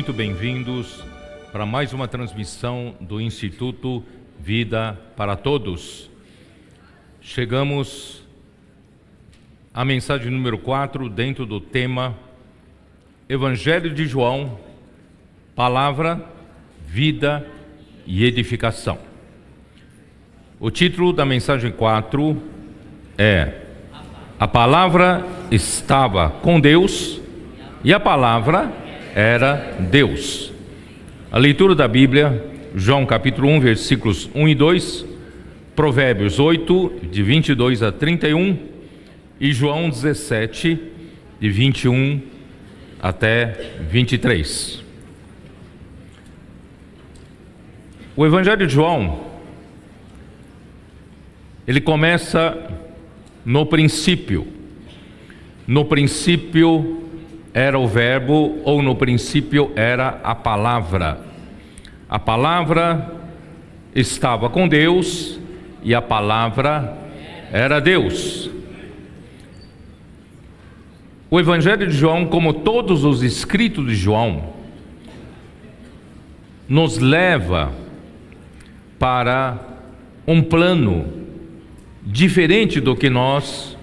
muito bem-vindos para mais uma transmissão do Instituto Vida para Todos. Chegamos à mensagem número 4, dentro do tema Evangelho de João, Palavra, Vida e Edificação. O título da mensagem 4 é: A Palavra estava com Deus e a Palavra era Deus. A leitura da Bíblia, João capítulo 1, versículos 1 e 2, Provérbios 8, de 22 a 31, e João 17, de 21 até 23. O Evangelho de João, ele começa no princípio. No princípio era o verbo, ou no princípio era a palavra. A palavra estava com Deus e a palavra era Deus. O Evangelho de João, como todos os escritos de João, nos leva para um plano diferente do que nós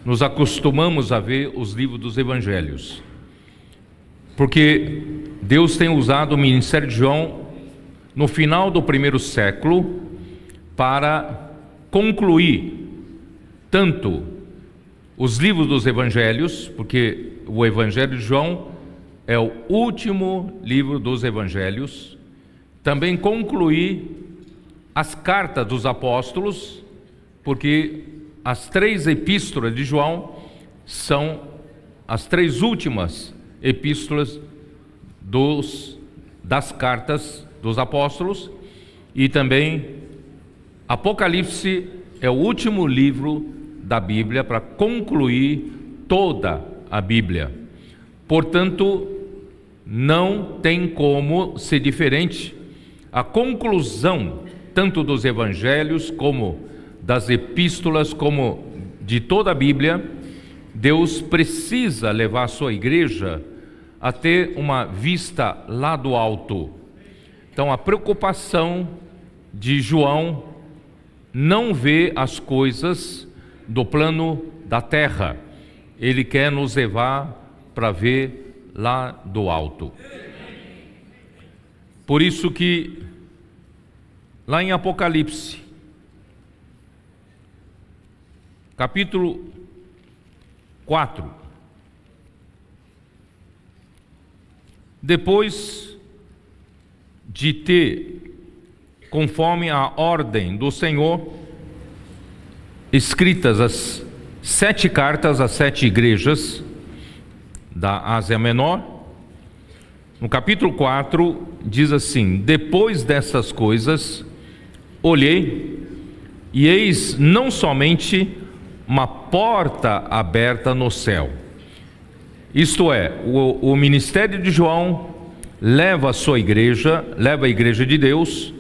nos acostumamos a ver os livros dos Evangelhos. Porque Deus tem usado o ministério de João no final do primeiro século para concluir tanto os livros dos Evangelhos, porque o Evangelho de João é o último livro dos Evangelhos, também concluir as cartas dos apóstolos, porque as 3 epístolas de João são as 3 últimas epístolas das cartas dos apóstolos, e também Apocalipse é o último livro da Bíblia para concluir toda a Bíblia. Portanto, não tem como ser diferente. A conclusão tanto dos evangelhos como das epístolas, como de toda a Bíblia, Deus precisa levar a sua igreja a ter uma vista lá do alto. Então, a preocupação de João não vê as coisas do plano da terra. Ele quer nos levar para ver lá do alto. Por isso que lá em Apocalipse, capítulo 4, depois de ter, conforme a ordem do Senhor, escritas as 7 cartas às 7 igrejas da Ásia Menor, no capítulo 4 diz assim: Depois dessas coisas olhei, e eis não somente uma porta aberta no céu. Isto é, o ministério de João leva a sua igreja, leva a igreja de Deus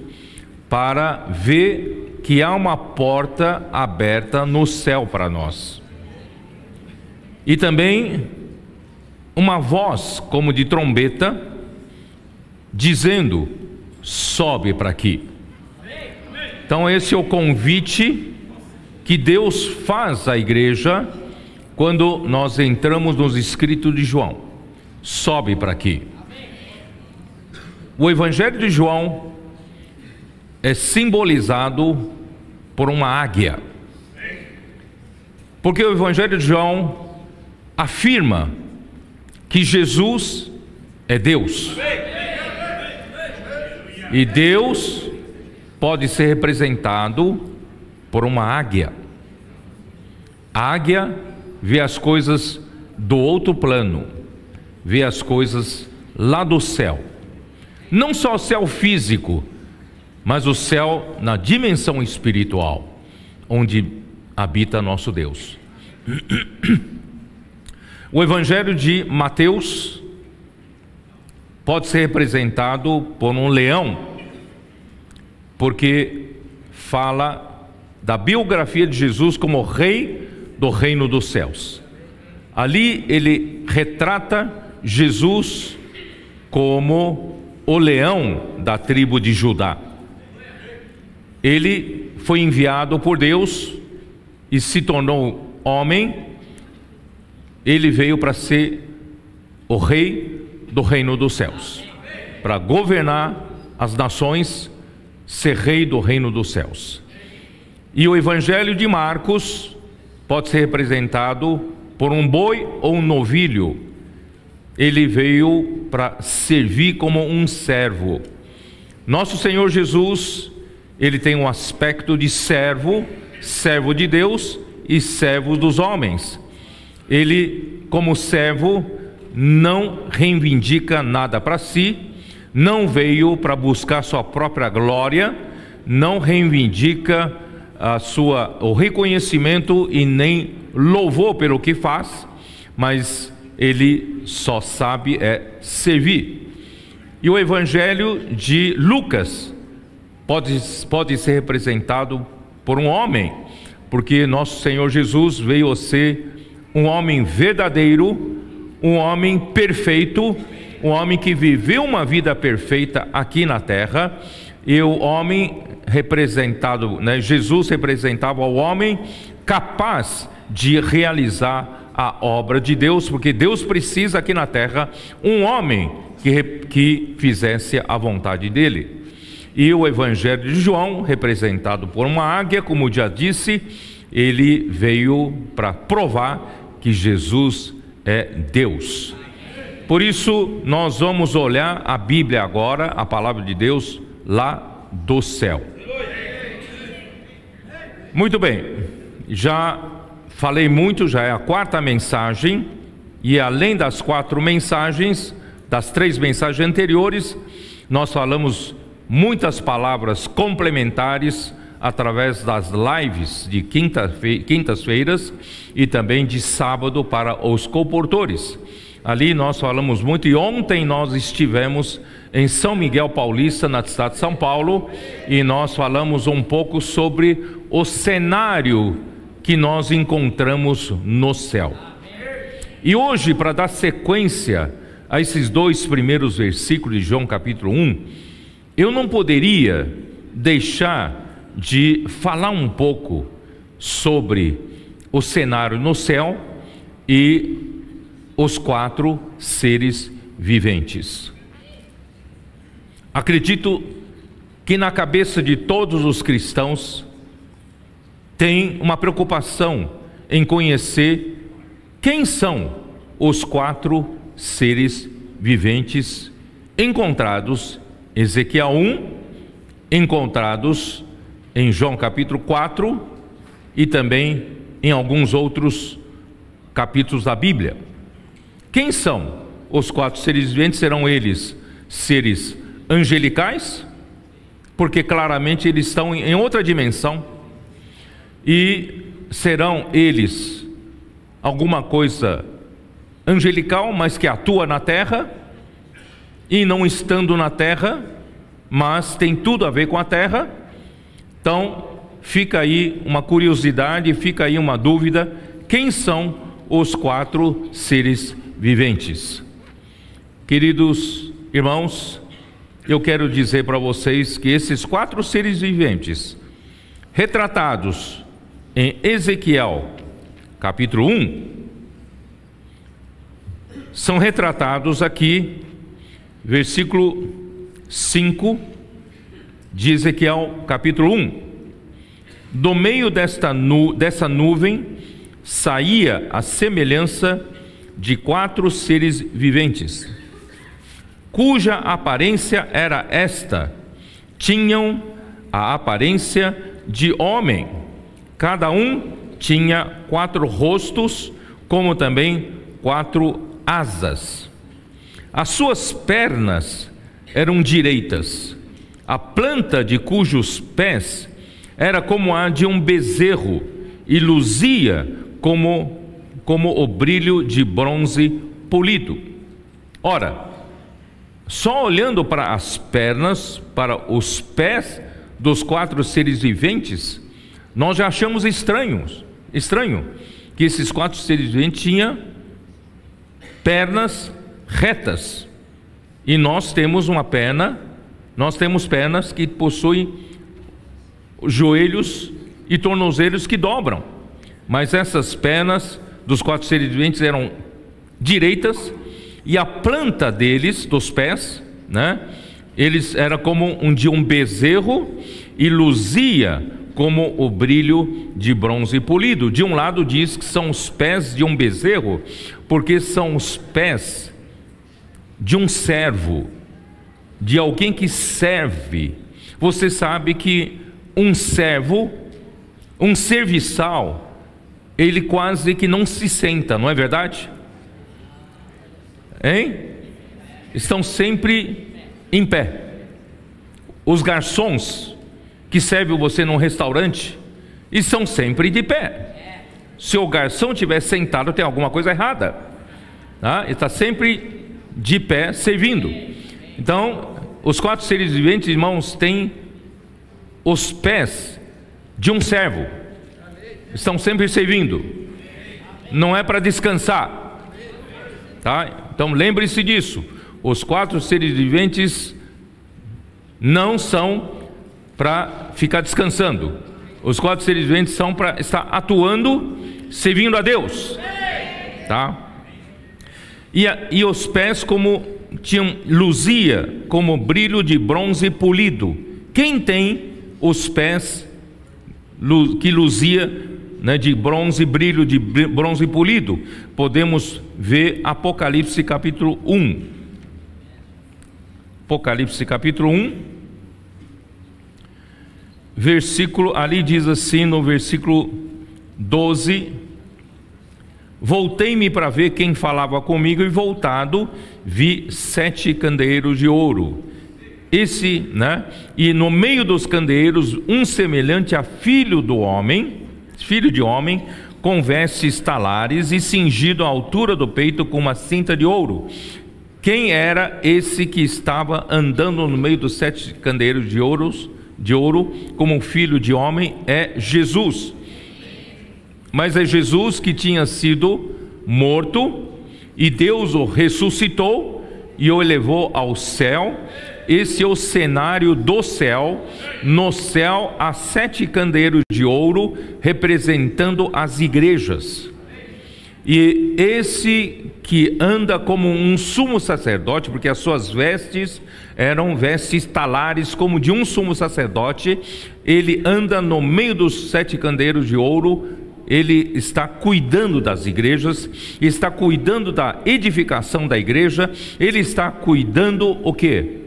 para ver que há uma porta aberta no céu para nós. E também uma voz como de trombeta dizendo: sobe para aqui. Então esse é o convite que Deus faz à igreja quando nós entramos nos escritos de João: sobe para aqui. O Evangelho de João é simbolizado por uma águia, porque o Evangelho de João afirma que Jesus é Deus, e Deus pode ser representado por uma águia. A águia vê as coisas do outro plano, vê as coisas lá do céu. Não só o céu físico, mas o céu na dimensão espiritual, onde habita nosso Deus. O Evangelho de Mateus pode ser representado por um leão, porque fala da biografia de Jesus como rei do reino dos céus. Ali ele retrata Jesus como o leão da tribo de Judá. Ele foi enviado por Deus e se tornou homem. Ele veio para ser o rei do reino dos céus, para governar as nações, ser rei do reino dos céus. E o Evangelho de Marcos pode ser representado por um boi ou um novilho. Ele veio para servir como um servo. Nosso Senhor Jesus, ele tem um aspecto de servo, servo de Deus e servo dos homens. Ele, como servo, não reivindica nada para si, não veio para buscar sua própria glória, não reivindica o reconhecimento e nem louvor pelo que faz, mas ele só sabe servir. E o Evangelho de Lucas pode ser representado por um homem, porque nosso Senhor Jesus veio a ser um homem verdadeiro, um homem perfeito, um homem que viveu uma vida perfeita aqui na terra. E o homem representado, Jesus representava o homem capaz de realizar a obra de Deus, porque Deus precisa aqui na terra um homem que fizesse a vontade dele. E o Evangelho de João, representado por uma águia, como já disse, ele veio para provar que Jesus é Deus. Por isso, nós vamos olhar a Bíblia agora, a palavra de Deus, lá do céu. Muito bem, já falei muito, já é a quarta mensagem, e além das 4 mensagens, das 3 mensagens anteriores, nós falamos muitas palavras complementares através das lives de quintas-feiras e também de sábado para os comportores. Ali nós falamos muito, e ontem nós estivemos em São Miguel Paulista, na cidade de São Paulo, e nós falamos um pouco sobre o cenário que nós encontramos no céu. E hoje, para dar sequência a esses 2 primeiros versículos de João capítulo 1, eu não poderia deixar de falar um pouco sobre o cenário no céu e os 4 seres viventes. Acredito que na cabeça de todos os cristãos tem uma preocupação em conhecer quem são os 4 seres viventes encontrados em Ezequiel 1, encontrados em João capítulo 4 e também em alguns outros capítulos da Bíblia. Quem são os 4 seres viventes? Serão eles seres angelicais, porque claramente eles estão em outra dimensão, e serão eles alguma coisa angelical, mas que atua na terra, e não estando na terra, mas tem tudo a ver com a terra. Então fica aí uma curiosidade, fica aí uma dúvida: quem são os 4 seres viventes? Queridos irmãos, eu quero dizer para vocês que esses 4 seres viventes retratados em Ezequiel capítulo 1 são retratados aqui, versículo 5 de Ezequiel capítulo 1. Do meio dessa nuvem saía a semelhança de 4 seres viventes, cuja aparência era esta: tinham a aparência de homem, cada um tinha 4 rostos, como também 4 asas. As suas pernas eram direitas, a planta de cujos pés era como a de um bezerro, e luzia como o brilho de bronze polido. Ora, só olhando para as pernas, para os pés dos 4 seres viventes, nós já achamos estranho que esses 4 seres viventes tinham pernas retas E nós temos uma perna, nós temos pernas que possuem joelhos e tornozelos que dobram. Mas essas pernas dos 4 seres viventes eram direitas, e a planta deles, dos pés, né, eles era como de um bezerro, e luzia como o brilho de bronze polido. De um lado diz que são os pés de um bezerro, porque são os pés de um servo, de alguém que serve. Você sabe que um servo, um serviçal, ele quase que não se senta, não é verdade? Hein? Estão sempre em pé. Os garçons que servem você num restaurante estão sempre de pé. Se o garçom estiver sentado, tem alguma coisa errada, tá? Ele está sempre de pé servindo. Então, os 4 seres viventes, irmãos, têm os pés de um servo, estão sempre servindo, não é para descansar, tá? Então lembre-se disso. Os 4 seres viventes não são para ficar descansando. Os 4 seres viventes são para estar atuando, servindo a Deus, tá? E os pés como tinham, luzia como brilho de bronze polido. Quem tem os pés que luzia, né, de bronze, brilho de bronze polido? Podemos ver Apocalipse capítulo 1. Apocalipse capítulo 1, versículo, ali diz assim no versículo 12: voltei-me para ver quem falava comigo, e voltado vi 7 candeeiros de ouro. E no meio dos candeeiros um semelhante a filho de homem, com vestes talares e cingido à altura do peito com uma cinta de ouro. Quem era esse que estava andando no meio dos 7 candeeiros de ouro como um filho de homem? É Jesus. Mas é Jesus que tinha sido morto, e Deus o ressuscitou e o elevou ao céu. Esse é o cenário do céu. No céu há 7 candeeiros de ouro representando as igrejas. E esse que anda como um sumo sacerdote, porque as suas vestes eram vestes talares como de um sumo sacerdote, ele anda no meio dos 7 candeeiros de ouro. Ele está cuidando das igrejas, está cuidando da edificação da igreja, ele está cuidando o quê?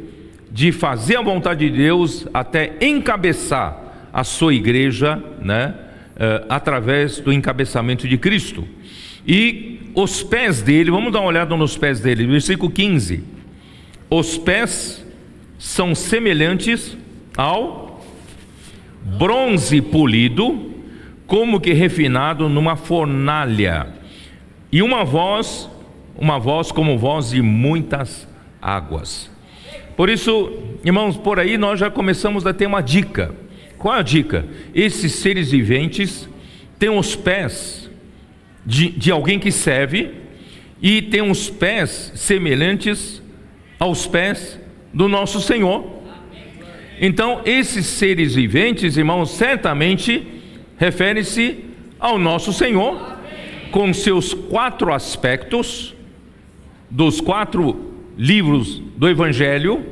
De fazer a vontade de Deus, até encabeçar a sua igreja, né? Através do encabeçamento de Cristo. E os pés dele, vamos dar uma olhada nos pés dele, versículo 15. Os pés são semelhantes ao bronze polido, como que refinado numa fornalha, e uma voz como voz de muitas águas. Por isso, irmãos, por aí nós já começamos a ter uma dica. Qual é a dica? Esses seres viventes têm os pés de alguém que serve, e tem os pés semelhantes aos pés do nosso Senhor. Então esses seres viventes, irmãos, certamente refere-se ao nosso Senhor, com seus 4 aspectos, dos 4 livros do Evangelho.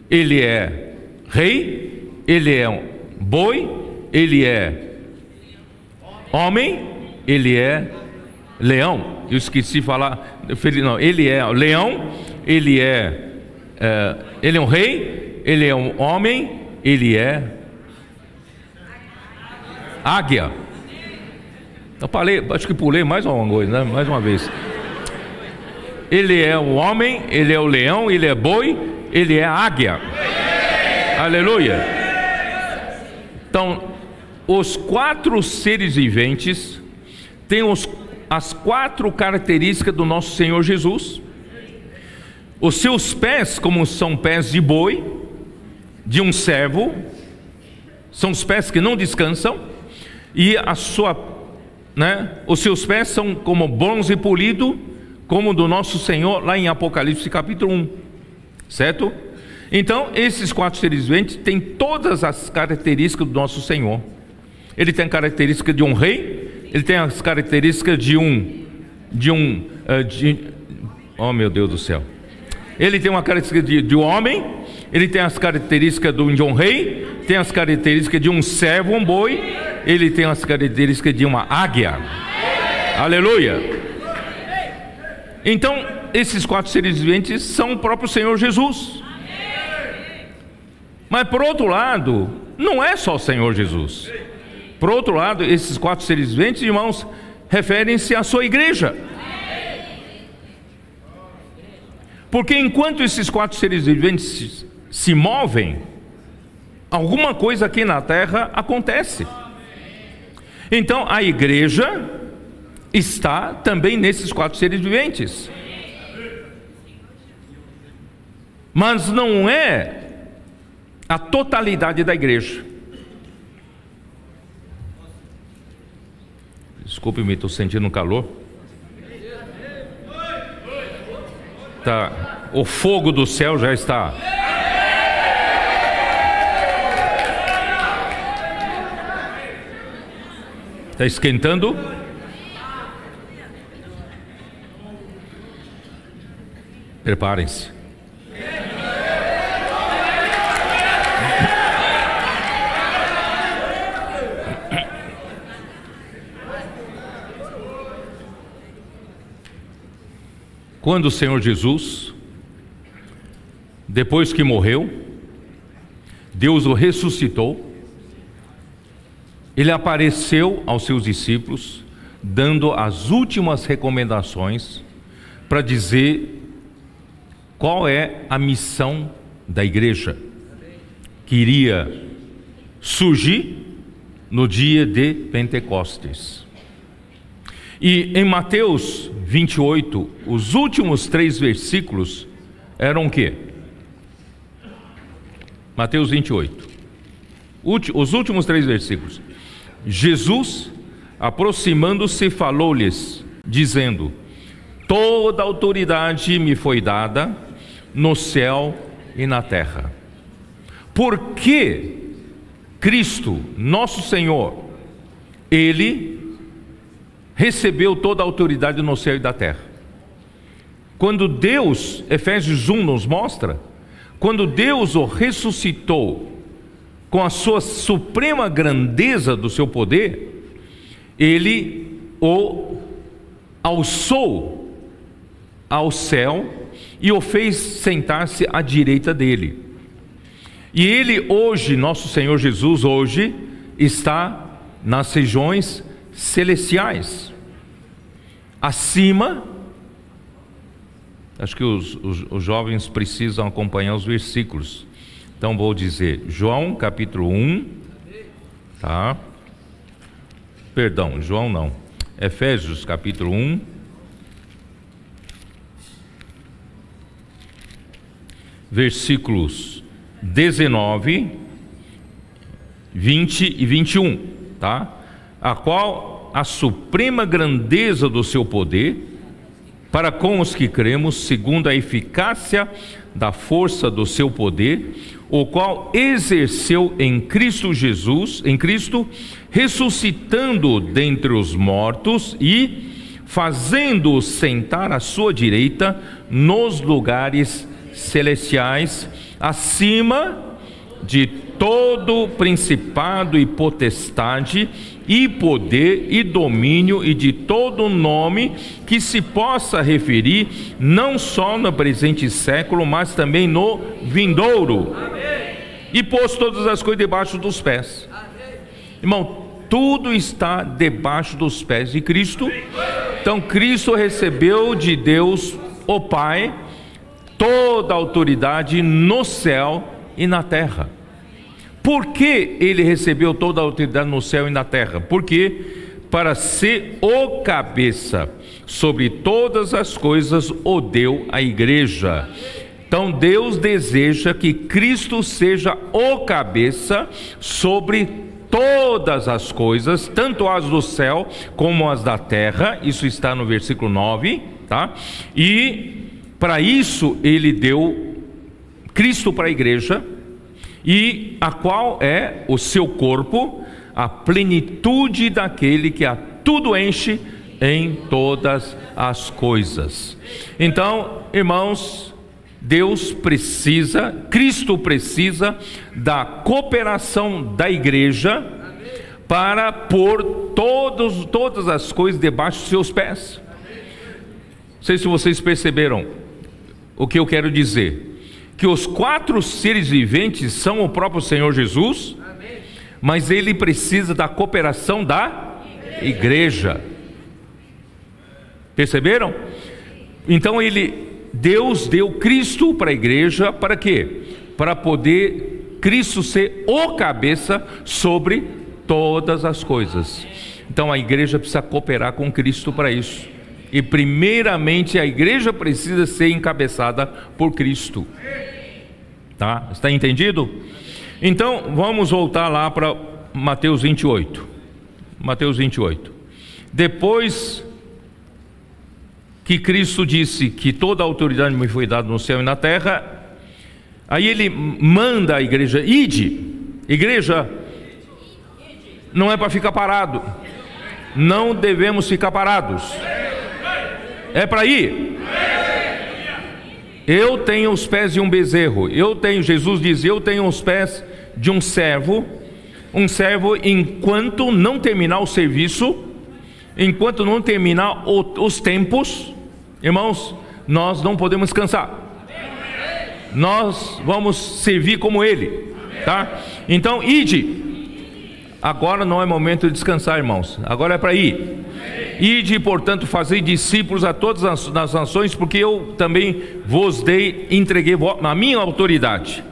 Ele é rei, ele é um boi, ele é homem, ele é leão. Eu esqueci de falar, não, ele é leão, ele é um rei, ele é um homem, ele é águia. Eu falei, acho que pulei mais uma coisa, né? Mais uma vez. Ele é o homem, ele é o leão, ele é boi, ele é a águia. Aleluia. Então, os 4 seres viventes têm as 4 características do nosso Senhor Jesus. Os seus pés, como são pés de boi, de um servo, são os pés que não descansam. E os seus pés são como bronze polido, como do nosso Senhor, lá em Apocalipse capítulo 1. certo? Então, esses 4 seres viventes têm todas as características do nosso Senhor. Ele tem a característica de um rei, ele tem as características oh meu Deus do céu. Ele tem uma característica de um homem, ele tem as características de um rei, tem as características de um servo, um boi, ele tem as características de uma águia. Aleluia! Então, esses 4 seres viventes são o próprio Senhor Jesus. Mas por outro lado, não é só o Senhor Jesus. Por outro lado, esses 4 seres viventes, irmãos, referem-se à sua igreja. Porque enquanto esses 4 seres viventes se movem, alguma coisa aqui na terra acontece. Então a igreja está também nesses 4 seres viventes. Mas não é a totalidade da igreja. Desculpe-me, estou sentindo um calor. Tá, o fogo do céu já está. Está esquentando? Preparem-se. Quando o Senhor Jesus, depois que morreu, Deus o ressuscitou, Ele apareceu aos seus discípulos, dando as últimas recomendações para dizer qual é a missão da igreja que iria surgir no dia de Pentecostes. E em Mateus 28, os últimos 3 versículos eram o quê? Mateus 28, os últimos 3 versículos. Jesus, aproximando-se, falou-lhes, dizendo: toda autoridade me foi dada no céu e na terra. Porque Cristo, nosso Senhor, Ele recebeu toda a autoridade no céu e da terra. Quando Deus, Efésios 1 nos mostra, quando Deus o ressuscitou com a sua suprema grandeza do seu poder, Ele o alçou ao céu e o fez sentar-se à direita dele. E Ele hoje, nosso Senhor Jesus, hoje está nas regiões celestiais, acima. Acho que os jovens precisam acompanhar os versículos, então vou dizer João capítulo 1, tá? Perdão, João não, Efésios capítulo 1, versículos 19, 20 e 21, tá? A qual a suprema grandeza do seu poder, para com os que cremos, segundo a eficácia da força do seu poder, o qual exerceu em Cristo Jesus, em Cristo, ressuscitando dentre os mortos e fazendo-o sentar à sua direita nos lugares celestiais, acima de todo principado e potestade e poder e domínio e de todo nome que se possa referir, não só no presente século, mas também no vindouro. Amém. E pôs todas as coisas debaixo dos pés. Amém. Irmão, tudo está debaixo dos pés de Cristo. Então Cristo recebeu de Deus o Pai toda a autoridade no céu e na terra. Por que Ele recebeu toda a autoridade no céu e na terra? Porque para ser o cabeça sobre todas as coisas o deu à igreja. Então Deus deseja que Cristo seja o cabeça sobre todas as coisas, tanto as do céu como as da terra. Isso está no versículo 9, tá? E para isso Ele deu Cristo para a igreja, e a qual é o seu corpo, a plenitude daquele que a tudo enche em todas as coisas. Então, irmãos, Cristo precisa da cooperação da igreja para pôr todas as coisas debaixo dos seus pés. Não sei se vocês perceberam o que eu quero dizer, que os 4 seres viventes são o próprio Senhor Jesus, mas ele precisa da cooperação da igreja. Perceberam? Então Deus deu Cristo para a igreja, para quê? Para poder Cristo ser o cabeça sobre todas as coisas. Então a igreja precisa cooperar com Cristo para isso. E primeiramente a igreja precisa ser encabeçada por Cristo. Tá? Está entendido? Então vamos voltar lá para Mateus 28. Mateus 28. Depois que Cristo disse que toda a autoridade me foi dada no céu e na terra, aí ele manda a igreja: ide. Igreja não é para ficar parado, não devemos ficar parados, é para ir. Eu tenho os pés de um bezerro, Jesus diz, eu tenho os pés de um servo enquanto não terminar o serviço, enquanto não terminar os tempos, irmãos, nós não podemos descansar, nós vamos servir como ele, tá? Então, ide. Agora não é momento de descansar, irmãos, agora é para ir. Ide, portanto, fazei discípulos a todas as nações, porque eu também vos entreguei a minha autoridade,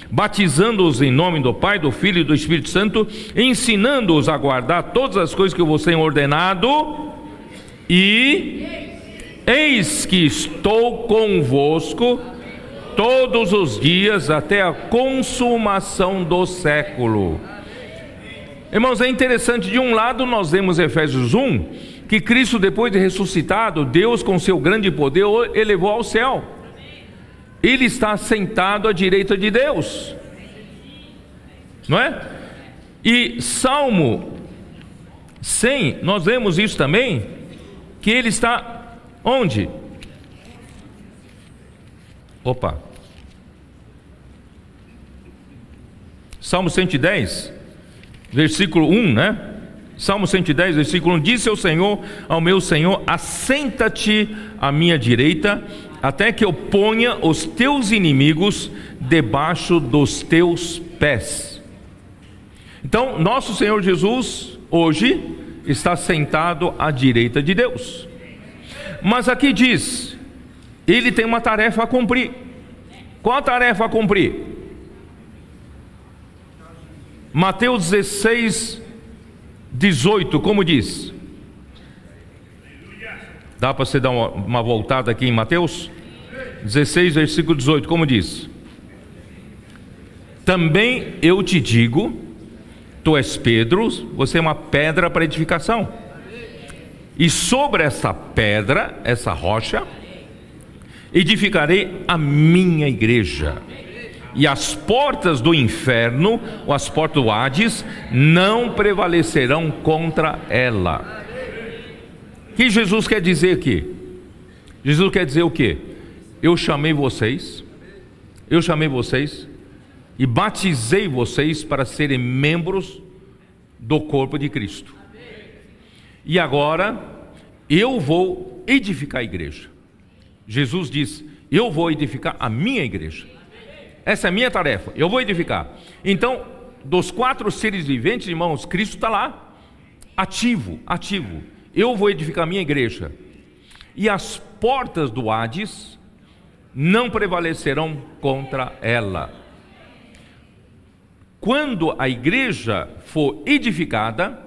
batizando-os em nome do Pai, do Filho e do Espírito Santo, ensinando-os a guardar todas as coisas que eu vos tenho ordenado, e eis que estou convosco todos os dias até a consumação do século. Irmãos, é interessante, de um lado nós vemos Efésios 1, que Cristo, depois de ressuscitado, Deus com seu grande poder o elevou ao céu. Ele está sentado à direita de Deus, não é? E Salmo 100, nós vemos isso também, que ele está onde? Salmo 110, versículo 1, né? Salmo 110, versículo 1: disse ao Senhor, ao meu Senhor, assenta-te à minha direita, até que eu ponha os teus inimigos debaixo dos teus pés. Então, nosso Senhor Jesus, hoje, está sentado à direita de Deus. Mas aqui diz, ele tem uma tarefa a cumprir. Qual a tarefa a cumprir? Mateus 16, 18, como diz? Dá para você dar uma voltada aqui em Mateus 16, versículo 18, como diz? Também eu te digo, tu és Pedro, você é uma pedra para edificação, e sobre essa pedra, essa rocha, edificarei a minha igreja, e as portas do inferno, ou as portas do Hades, não prevalecerão contra ela. O que Jesus quer dizer aqui? Jesus quer dizer o quê? Eu chamei vocês e batizei vocês para serem membros do corpo de Cristo. E agora eu vou edificar a igreja. Jesus diz, eu vou edificar a minha igreja. Essa é a minha tarefa, eu vou edificar. Então, dos 4 seres viventes, irmãos, Cristo está lá, ativo. Eu vou edificar a minha igreja, e as portas do Hades não prevalecerão contra ela. Quando a igreja for edificada,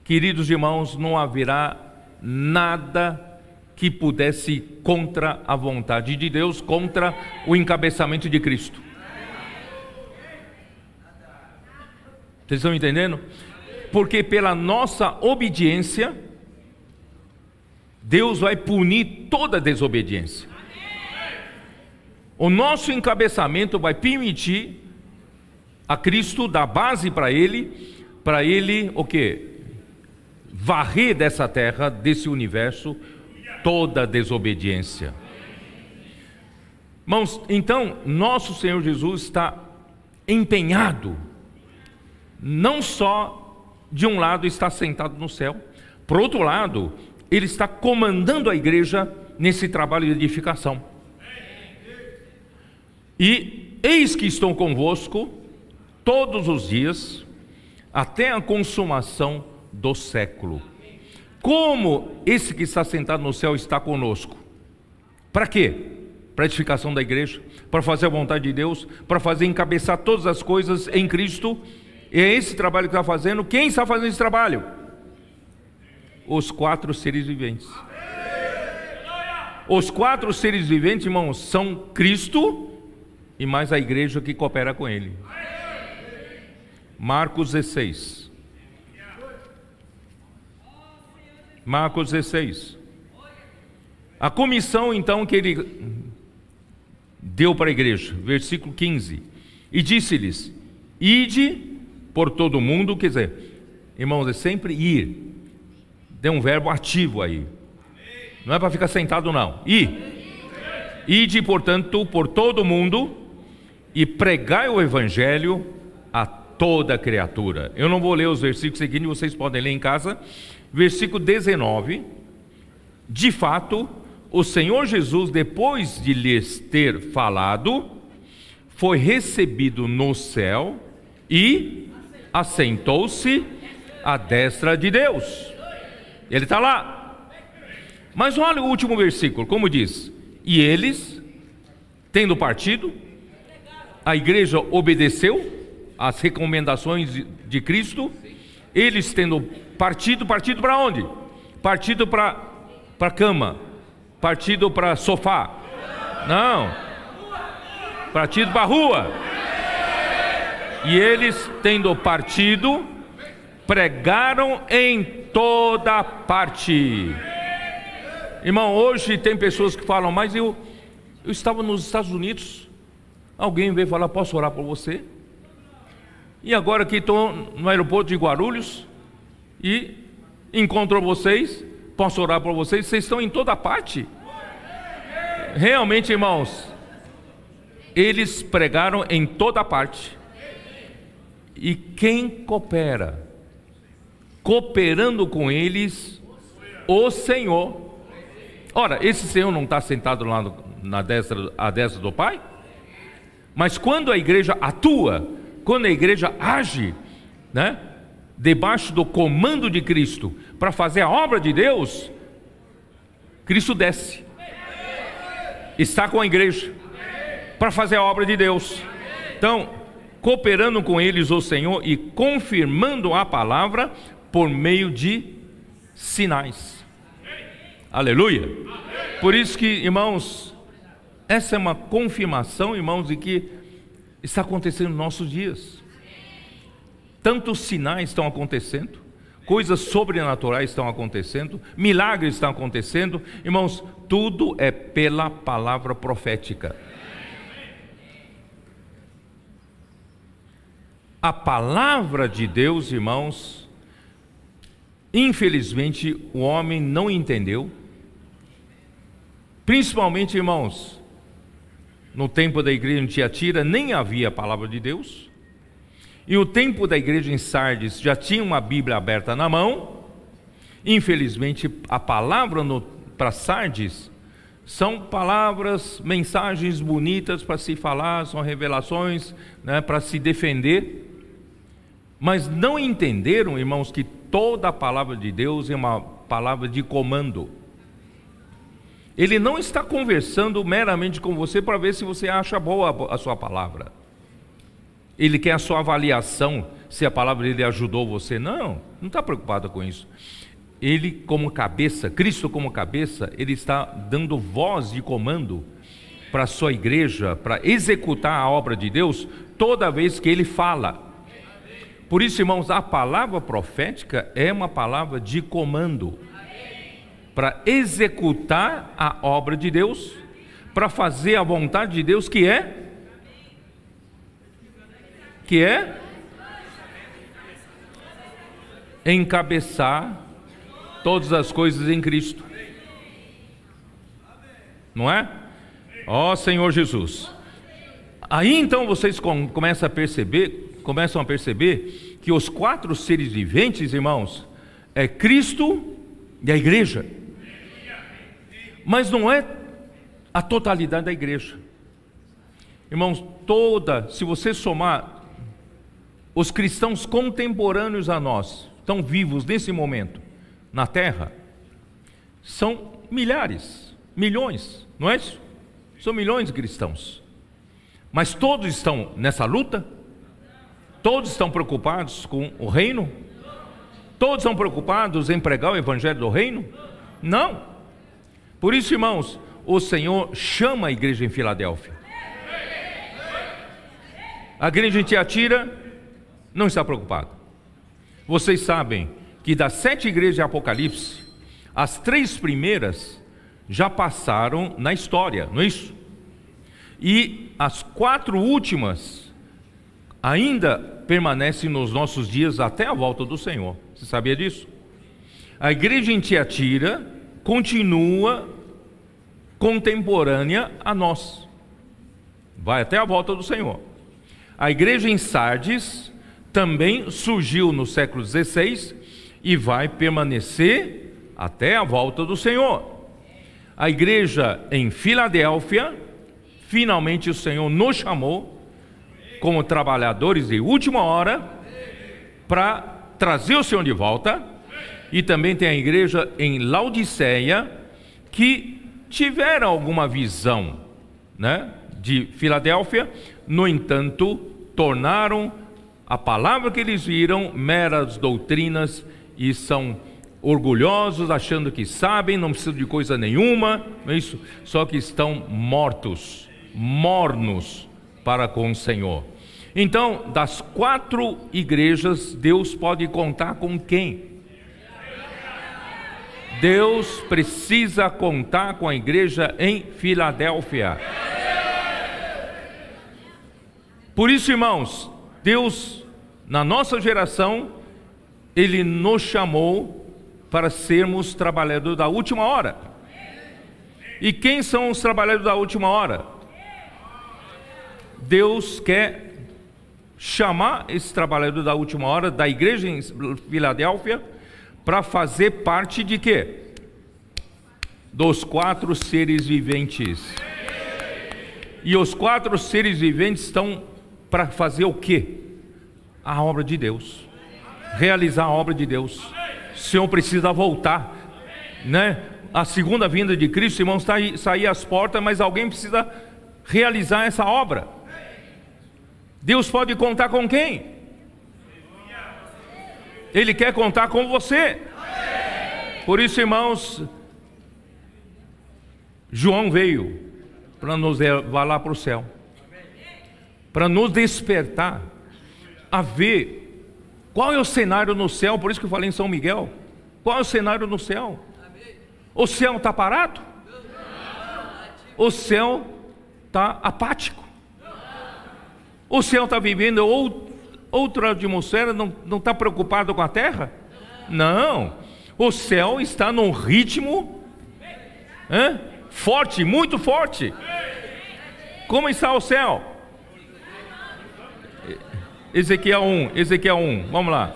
queridos irmãos, não haverá nada que pudesse ir contra a vontade de Deus, contra o encabeçamento de Cristo. Vocês estão entendendo? Porque pela nossa obediência, Deus vai punir toda desobediência. O nosso encabeçamento vai permitir a Cristo dar base para ele o quê? Varrer dessa terra, desse universo, toda desobediência. Irmãos, então, nosso Senhor Jesus está empenhado, não só de um lado está sentado no céu, por outro lado, Ele está comandando a igreja nesse trabalho de edificação. E eis que estou convosco todos os dias, até a consumação do século. Como esse que está sentado no céu está conosco? Para quê? Para a edificação da igreja, para fazer a vontade de Deus, para fazer encabeçar todas as coisas em Cristo. E é esse trabalho que está fazendo. Quem está fazendo esse trabalho? Os 4 seres viventes. Os 4 seres viventes, irmãos, são Cristo e mais a igreja que coopera com Ele. Marcos 16. Marcos 16. A comissão então que Ele deu para a igreja, versículo 15. E disse-lhes: ide por todo o mundo. Quer dizer, irmãos, é sempre ir. Tem um verbo ativo aí. Não é para ficar sentado não. Ide, portanto, por todo o mundo e pregai o evangelho a toda criatura. Eu não vou ler os versículos seguintes, vocês podem ler em casa. Versículo 19. De fato, o Senhor Jesus, depois de lhes ter falado, foi recebido no céu e assentou-se à destra de Deus. Ele está lá. Mas olha o último versículo, como diz: e eles, tendo partido, a igreja obedeceu às recomendações de Cristo. Eles tendo partido para onde? Partido para a cama, partido para sofá, não, partido para a rua. E eles tendo partido, pregaram em toda parte. Irmão, hoje tem pessoas que falam: mas eu estava nos Estados Unidos, alguém veio falar: posso orar por você? E agora que estou no aeroporto de Guarulhos e encontro vocês, posso orar por vocês? Vocês estão em toda parte. Realmente, irmãos, eles pregaram em toda parte. E quem coopera? Cooperando com eles, o Senhor. Ora, esse Senhor não está sentado lá à destra do Pai? Mas quando a igreja atua, quando a igreja age, né, debaixo do comando de Cristo, para fazer a obra de Deus, Cristo desce, está com a igreja, para fazer a obra de Deus. Então, cooperando com eles o Senhor e confirmando a palavra por meio de sinais. Aleluia! Por isso que, irmãos, essa é uma confirmação, irmãos, de que está acontecendo nos nossos dias. Tantos sinais estão acontecendo, coisas sobrenaturais estão acontecendo, milagres estão acontecendo. Irmãos, tudo é pela palavra profética. A palavra de Deus, irmãos, infelizmente o homem não entendeu. Principalmente, irmãos, no tempo da igreja em Tiatira nem havia a palavra de Deus. E o tempo da igreja em Sardes já tinha uma Bíblia aberta na mão. Infelizmente, a palavra para Sardes são palavras, mensagens bonitas para se falar, são revelações, né, para se defender. Mas não entenderam, irmãos, que toda a palavra de Deus é uma palavra de comando. Ele não está conversando meramente com você para ver se você acha boa a sua palavra. Ele quer a sua avaliação, se a palavra dele ajudou você. Não está preocupado com isso. Ele como cabeça, Cristo como cabeça, ele está dando voz de comando para a sua igreja, para executar a obra de Deus, toda vez que ele fala. Por isso, irmãos, a palavra profética é uma palavra de comando, para executar a obra de Deus, para fazer a vontade de Deus, que é encabeçar todas as coisas em Cristo. Não é? Ó Senhor Jesus. Aí então vocês começam a perceber que os 4 seres viventes, irmãos, é Cristo e a igreja. Mas não é a totalidade da igreja. Irmãos, se você somar os cristãos contemporâneos a nós, estão vivos nesse momento na terra, são milhares, milhões, não é isso? São milhões de cristãos. Mas todos estão nessa luta? Todos estão preocupados com o reino? Todos estão preocupados em pregar o evangelho do reino? Não. Por isso, irmãos, o Senhor chama a igreja em Filadélfia. A igreja em Tiatira não está preocupada. Vocês sabem que das 7 igrejas de Apocalipse, as 3 primeiras já passaram na história, não é isso? E as 4 últimas ainda permanecem nos nossos dias até a volta do Senhor. Você sabia disso? A igreja em Tiatira continua contemporânea a nós, vai até a volta do Senhor. A igreja em Sardes também surgiu no século XVI e vai permanecer até a volta do Senhor. A igreja em Filadélfia, finalmente o Senhor nos chamou como trabalhadores de última hora para trazer o Senhor de volta. E também tem a igreja em Laodiceia, que tiveram alguma visão, né, de Filadélfia, no entanto, tornaram a palavra que eles viram meras doutrinas e são orgulhosos, achando que sabem, não precisam de coisa nenhuma, não é isso? Só que estão mornos para com o Senhor. Então, das 4 igrejas, Deus pode contar com quem? Deus precisa contar com a igreja em Filadélfia. Por isso, irmãos, Deus, na nossa geração, Ele nos chamou para sermos trabalhadores da última hora. E quem são os trabalhadores da última hora? Deus quer chamar esse trabalhador da última hora da igreja em Filadélfia para fazer parte de quê? Dos 4 seres viventes. E os 4 seres viventes estão para fazer o quê? A obra de Deus, realizar a obra de Deus. O Senhor precisa voltar, né? A segunda vinda de Cristo, irmãos, está aí, sair às portas, mas alguém precisa realizar essa obra. Deus pode contar com quem? Ele quer contar com você. Por isso, irmãos, João veio para nos levar lá para o céu, para nos despertar a ver qual é o cenário no céu. Por isso que eu falei em São Miguel. Qual é o cenário no céu? O céu está parado? O céu está apático? O céu está vivendo outra atmosfera, não está preocupado com a terra? Não. O céu está num ritmo forte, muito forte. Como está o céu? Ezequiel 1, vamos lá.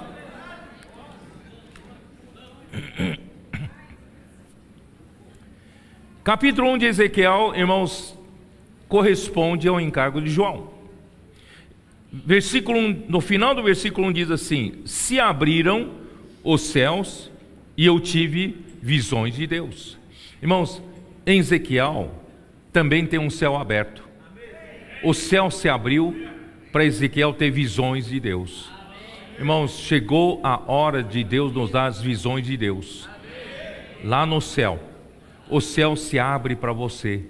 Capítulo 1 de Ezequiel, irmãos, corresponde ao encargo de João. Versículo 1, no final do versículo 1 diz assim: se abriram os céus e eu tive visões de Deus. Irmãos, em Ezequiel também tem um céu aberto. O céu se abriu para Ezequiel ter visões de Deus. Irmãos, chegou a hora de Deus nos dar as visões de Deus. Lá no céu, o céu se abre para você,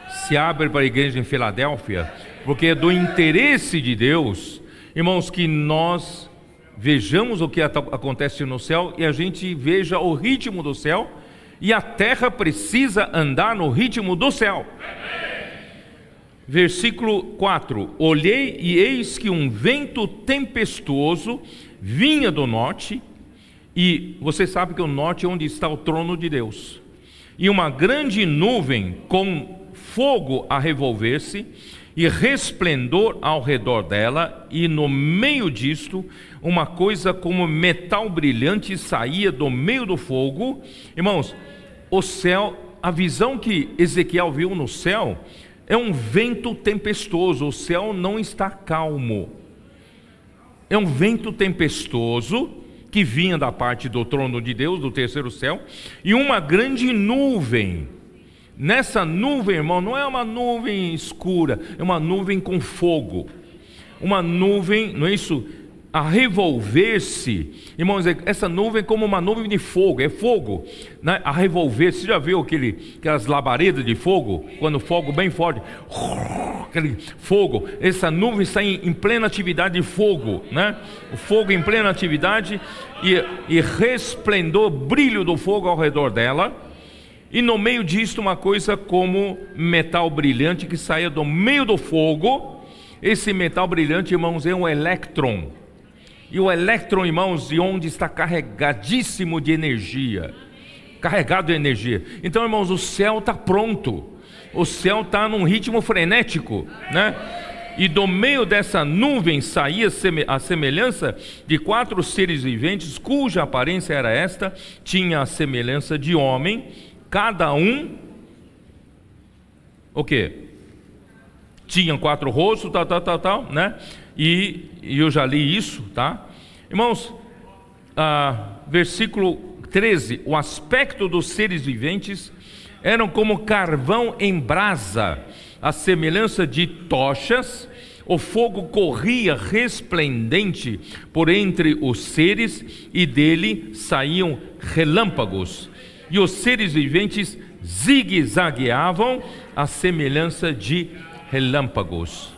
se abre para a igreja em Filadélfia, porque é do interesse de Deus, irmãos, que nós vejamos o que acontece no céu e a gente veja o ritmo do céu, e a terra precisa andar no ritmo do céu. Versículo 4: olhei e eis que um vento tempestuoso vinha do norte, e você sabe que o norte é onde está o trono de Deus, e uma grande nuvem com fogo a revolver-se, e resplendor ao redor dela, e no meio disto, uma coisa como metal brilhante saía do meio do fogo. Irmãos, o céu, a visão que Ezequiel viu no céu, é um vento tempestuoso. O céu não está calmo, é um vento tempestuoso que vinha da parte do trono de Deus, do terceiro céu, e uma grande nuvem. Nessa nuvem, irmão, não é uma nuvem escura, é uma nuvem com fogo, uma nuvem, não é isso? A revolver-se, irmãos, essa nuvem é como uma nuvem de fogo, é fogo, né? A revolver-se. Você já viu aquelas labaredas de fogo, quando o fogo bem forte, aquele fogo, essa nuvem está em plena atividade de fogo, né? O fogo em plena atividade, e resplendor, brilho do fogo ao redor dela, e no meio disto uma coisa como metal brilhante que saía do meio do fogo. Esse metal brilhante, irmãos, é um elétron. E o elétron, irmãos, de onde está carregadíssimo de energia, carregado de energia. Então, irmãos, o céu está pronto, o céu está num ritmo frenético, né? E do meio dessa nuvem saía a semelhança de 4 seres viventes, cuja aparência era esta: tinha a semelhança de homem, cada um, o quê? Tinham 4 rostos, tal, né? E eu já li isso, tá? Irmãos, versículo 13: o aspecto dos seres viventes eram como carvão em brasa, a semelhança de tochas. O fogo corria resplendente por entre os seres, e dele saíam relâmpagos, e os seres viventes zigue-zagueavam à semelhança de relâmpagos.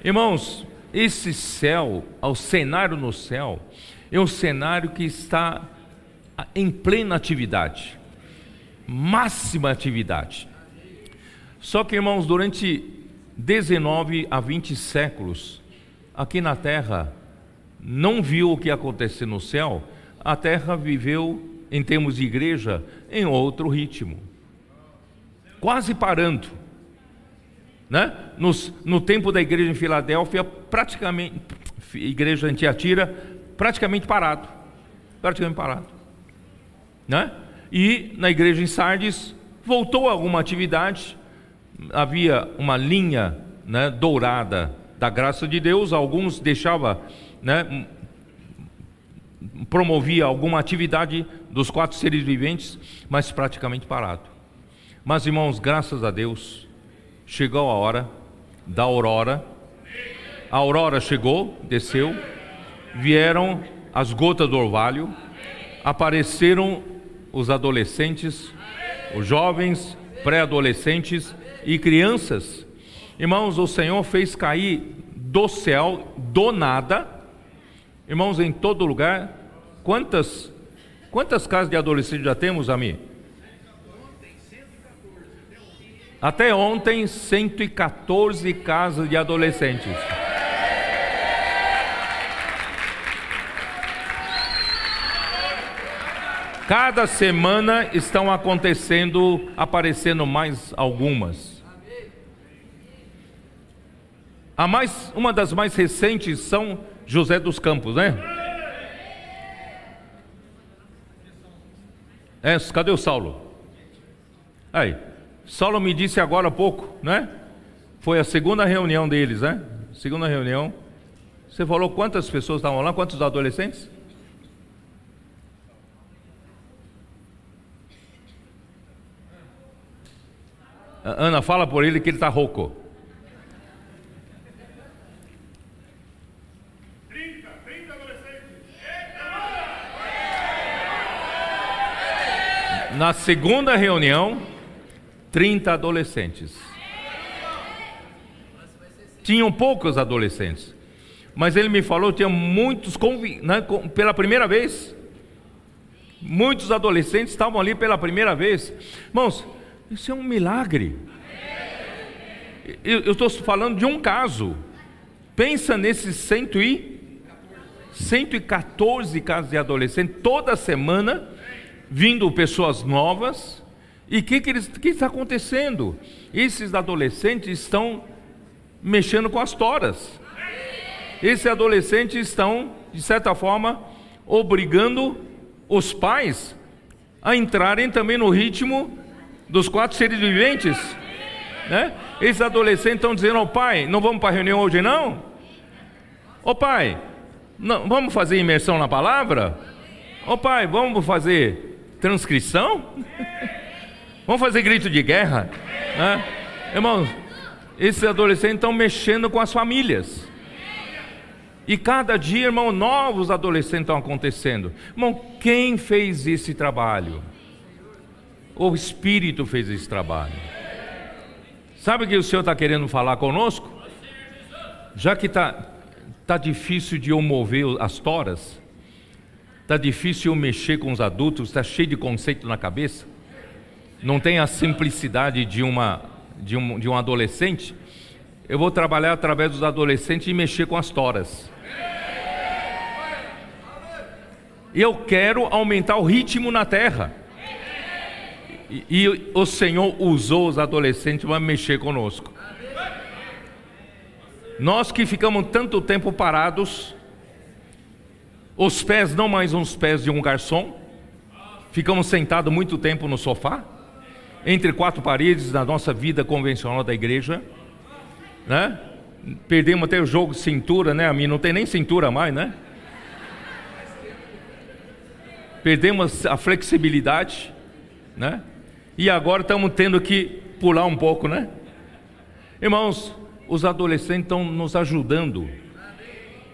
Irmãos, esse céu, o cenário no céu, é um cenário que está em plena atividade, máxima atividade. Só que, irmãos, durante 19 a 20 séculos, aqui na terra, não viu o que aconteceu no céu. A terra viveu, em termos de igreja, em outro ritmo, quase parando, né? No tempo da igreja em Filadélfia, praticamente, igreja em Tiatira, praticamente parado, né? E na igreja em Sardes voltou a alguma atividade. Havia uma linha, né, dourada da graça de Deus. Alguns deixava, né, promovia alguma atividade dos 4 seres viventes, mas praticamente parado. Mas, irmãos, graças a Deus, chegou a hora da aurora. A aurora chegou, desceu, vieram as gotas do orvalho, apareceram os adolescentes, os jovens, pré-adolescentes e crianças. Irmãos, o Senhor fez cair do céu, do nada, irmãos, em todo lugar. Quantas casas de adolescentes já temos, Ami? Até ontem, 114 casas de adolescentes. Cada semana estão aparecendo mais algumas. Uma das mais recentes são José dos Campos, né? Cadê o Saulo? Aí, Saulo me disse agora há pouco, né? Foi a segunda reunião deles, né? Segunda reunião. Você falou quantas pessoas estavam lá? Quantos adolescentes? Ana, fala por ele que ele está rouco. 30 adolescentes. Na segunda reunião, 30 adolescentes. Tinham poucos adolescentes, mas ele me falou que tinha muitos, né, pela primeira vez. Muitos adolescentes estavam ali pela primeira vez. Irmãos, isso é um milagre. Eu estou falando de um caso. Pensa nesses 114 casos de adolescentes, toda semana, vindo pessoas novas. E o que está acontecendo? Esses adolescentes estão mexendo com as toras. Esses adolescentes estão, de certa forma, obrigando os pais a entrarem também no ritmo dos 4 seres viventes, né? Esses adolescentes estão dizendo ao pai: não vamos para a reunião hoje não? Ô pai, não, vamos fazer imersão na palavra? Ô pai, vamos fazer transcrição? Vamos fazer grito de guerra, né? Irmãos, esses adolescentes estão mexendo com as famílias. E cada dia, irmão, novos adolescentes estão acontecendo. Irmão, quem fez esse trabalho? O Espírito fez esse trabalho. Sabe o que o Senhor está querendo falar conosco? Já que está difícil de eu mover as toras, está difícil eu mexer com os adultos, está cheio de conceito na cabeça, não tem a simplicidade de um adolescente. Eu vou trabalhar através dos adolescentes e mexer com as toras. E eu quero aumentar o ritmo na terra. E o Senhor usou os adolescentes para mexer conosco. Nós que ficamos tanto tempo parados, os pés não mais uns pés de um garçom, ficamos sentados muito tempo no sofá, entre 4 paredes da nossa vida convencional da igreja, né? Perdemos até o jogo de cintura, né? A mim não tem nem cintura mais, né? Perdemos a flexibilidade, né? E agora estamos tendo que pular um pouco, né? Irmãos, os adolescentes estão nos ajudando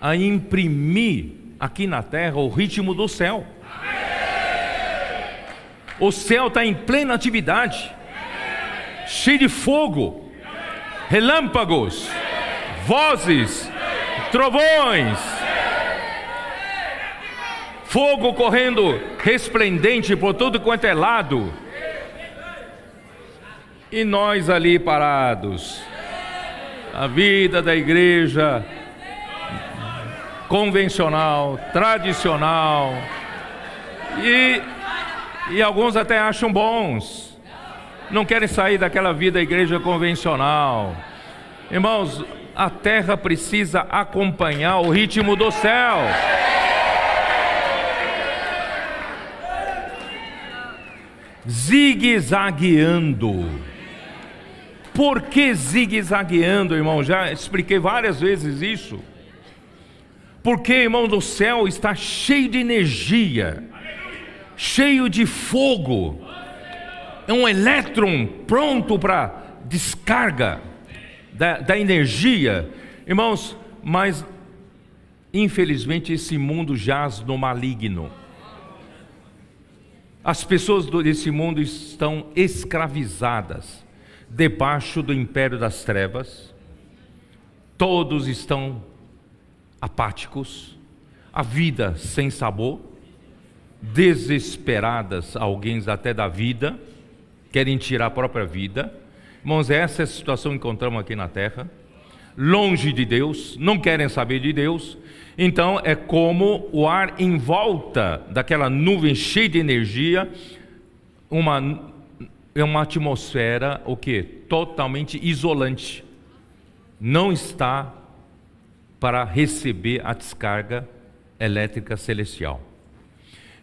a imprimir aqui na terra o ritmo do céu. O céu está em plena atividade, cheio de fogo, relâmpagos, vozes, trovões, fogo correndo resplendente por todo quanto é lado, e nós ali parados. A vida da igreja convencional, tradicional, e alguns até acham bons, não querem sair daquela vida da igreja convencional. Irmãos, a terra precisa acompanhar o ritmo do céu. Zigue-zagueando. Por que zigue-zagueando, irmão? Já expliquei várias vezes isso. Porque, irmão, o céu está cheio de energia, cheio de fogo. É um elétron pronto para descarga da energia. Irmãos, mas infelizmente esse mundo jaz no maligno. As pessoas desse mundo estão escravizadas debaixo do império das trevas. Todos estão apáticos, a vida sem sabor, desesperadas, alguém até da vida, querem tirar a própria vida. Irmãos, essa é a situação que encontramos aqui na terra, longe de Deus, não querem saber de Deus. Então é como o ar em volta daquela nuvem cheia de energia, é uma atmosfera o quê? Totalmente isolante, não está para receber a descarga elétrica celestial.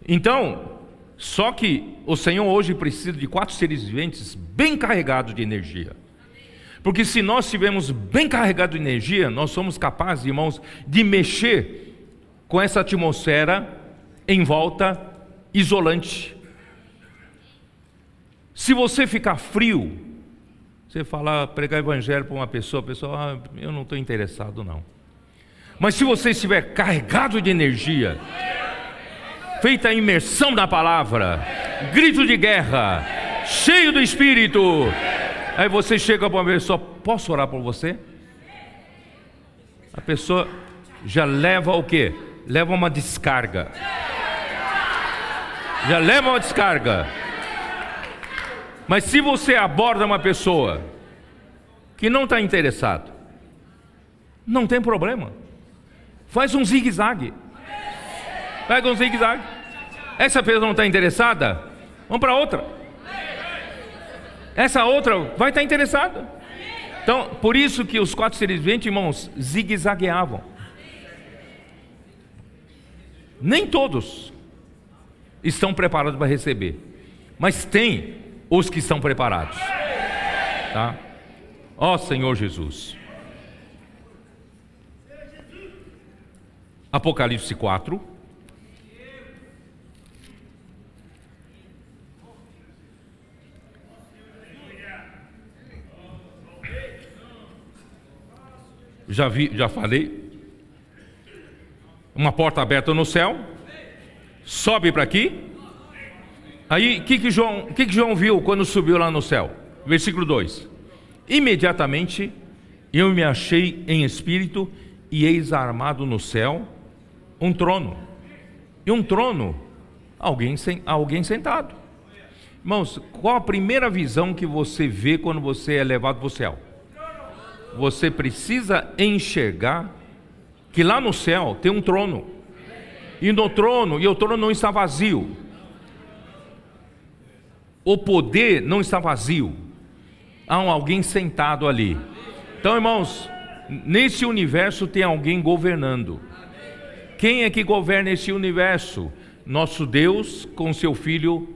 Então, só que o Senhor hoje precisa de 4 seres viventes bem carregados de energia. Porque se nós estivermos bem carregados de energia, nós somos capazes, irmãos, de mexer com essa atmosfera em volta isolante. Se você ficar frio, você falar, pregar evangelho para uma pessoa, a pessoa, eu não estou interessado não. Mas se você estiver carregado de energia, feita a imersão na palavra, grito de guerra, cheio do Espírito, aí você chega para uma pessoa, posso orar por você? A pessoa já leva o quê? Leva uma descarga. Já leva uma descarga. Mas se você aborda uma pessoa que não está interessado, não tem problema. Faz um zigue-zague. Pega um zigue-zague. Essa pessoa não está interessada, vamos para outra. Essa outra vai estar interessada. Então, por isso que os 4 seres viventes, irmãos, zigue-zagueavam. Nem todos estão preparados para receber, mas tem os que estão preparados, tá? Ó Senhor Jesus. Apocalipse 4. Já falei. Uma porta aberta no céu. Sobe para aqui. Aí, o que João viu quando subiu lá no céu? Versículo 2. Imediatamente eu me achei em espírito, e eis armado no céu um trono. E um trono, alguém sentado. Irmãos, qual a primeira visão que você vê quando você é levado para o céu? Você precisa enxergar que lá no céu tem um trono. E o trono não está vazio. O poder não está vazio. Há alguém sentado ali. Então, irmãos, nesse universo tem alguém governando. Quem é que governa esse universo? Nosso Deus com seu Filho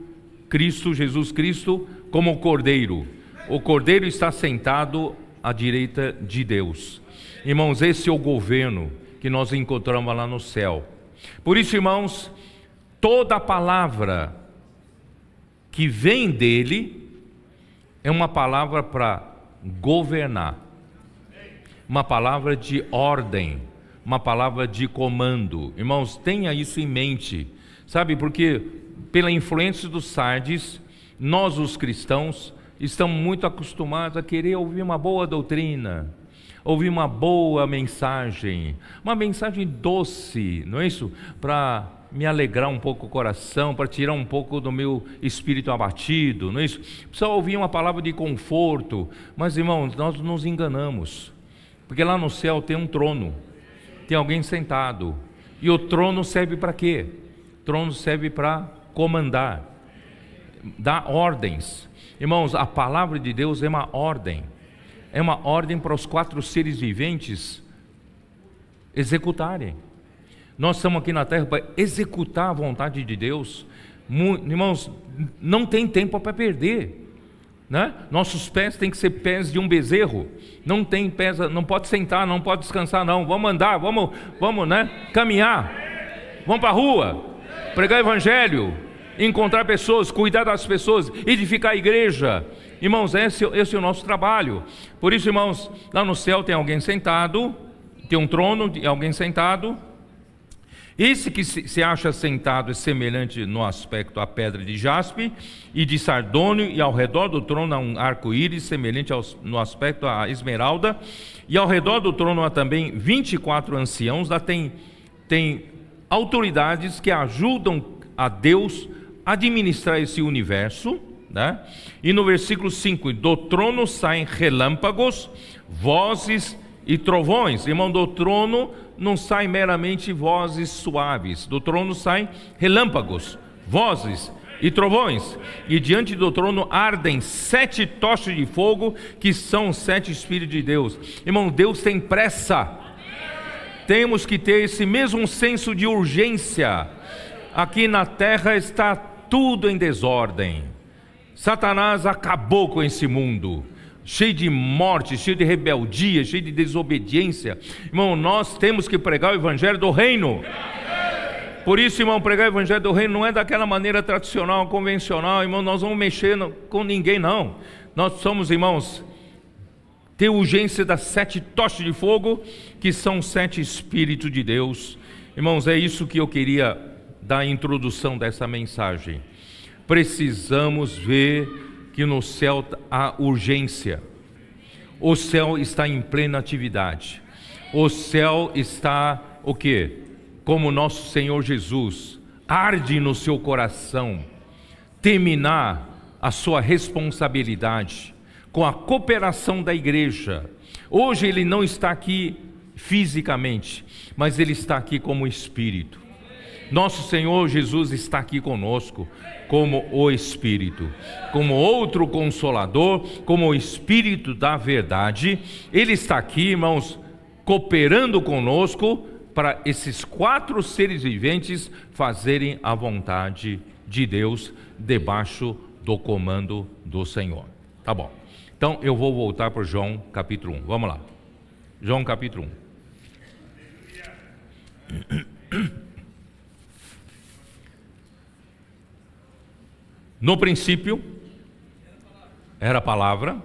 Cristo, Jesus Cristo, como Cordeiro. O Cordeiro está sentado à direita de Deus. Irmãos, esse é o governo que nós encontramos lá no céu. Por isso, irmãos, toda a palavra que vem dele é uma palavra para governar, uma palavra de ordem, uma palavra de comando. Irmãos, tenha isso em mente, sabe? Porque pela influência dos Sardes, nós os cristãos estamos muito acostumados a querer ouvir uma boa doutrina, ouvir uma boa mensagem, uma mensagem doce, não é isso? Para me alegrar um pouco o coração, para tirar um pouco do meu espírito abatido, não é isso? Precisa ouvir uma palavra de conforto. Mas, irmãos, nós nos enganamos, porque lá no céu tem um trono, tem alguém sentado. E o trono serve para quê? O trono serve para comandar, dar ordens. Irmãos, a palavra de Deus é uma ordem. É uma ordem para os 4 seres viventes executarem. Nós estamos aqui na terra para executar a vontade de Deus. Irmãos, não tem tempo para perder, né? Nossos pés têm que ser pés de um bezerro. Não tem pés, não pode sentar, não pode descansar, não. Vamos andar, vamos, né? Caminhar. Vamos para a rua, pregar o evangelho, encontrar pessoas, cuidar das pessoas, edificar a igreja. Irmãos, esse é o nosso trabalho. Por isso, irmãos, lá no céu tem alguém sentado, tem um trono de alguém sentado. Esse que se acha sentado é semelhante no aspecto à pedra de jaspe e de sardônio, e ao redor do trono há um arco-íris semelhante no aspecto à esmeralda, e ao redor do trono há também 24 anciãos. Lá tem autoridades que ajudam a Deus a administrar esse universo, né? E no versículo 5, do trono saem relâmpagos, vozes e trovões. Irmão, do trono não saem meramente vozes suaves, do trono saem relâmpagos, vozes e trovões, e diante do trono ardem 7 tochas de fogo, que são 7 Espíritos de Deus. Irmão, Deus tem pressa. Temos que ter esse mesmo senso de urgência. Aqui na terra está tudo em desordem. Satanás acabou com esse mundo, cheio de morte, cheio de rebeldia, cheio de desobediência. Irmão, nós temos que pregar o evangelho do reino. Por isso, irmão, pregar o evangelho do reino não é daquela maneira tradicional, convencional. Irmão, nós não vamos mexer com ninguém, não. Nós somos, irmãos, ter urgência das 7 tochas de fogo, que são 7 Espíritos de Deus. Irmãos, é isso que eu queria dar a introdução dessa mensagem. Precisamos ver que no céu há urgência. O céu está em plena atividade. O céu está, o quê? Como nosso Senhor Jesus, arde no seu coração terminar a sua responsabilidade, com a cooperação da igreja. Hoje ele não está aqui fisicamente, mas ele está aqui como Espírito. Nosso Senhor Jesus está aqui conosco como o Espírito, como outro Consolador, como o Espírito da verdade. Ele está aqui, irmãos, cooperando conosco para esses 4 seres viventes fazerem a vontade de Deus debaixo do comando do Senhor. Tá bom. Então eu vou voltar para João capítulo 1. Vamos lá. João capítulo 1. No princípio era a palavra.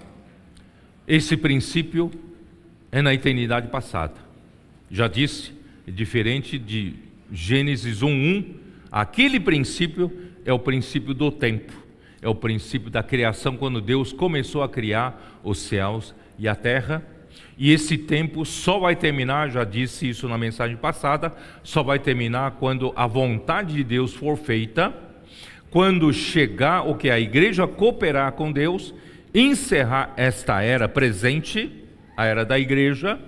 Esse princípio é na eternidade passada. Já disse, é diferente de Gênesis 1:1. Aquele princípio é o princípio do tempo, é o princípio da criação, quando Deus começou a criar os céus e a terra. E esse tempo só vai terminar, já disse isso na mensagem passada, só vai terminar quando a vontade de Deus for feita, quando chegar o que a igreja cooperar com Deus, encerrar esta era presente, a era da igreja,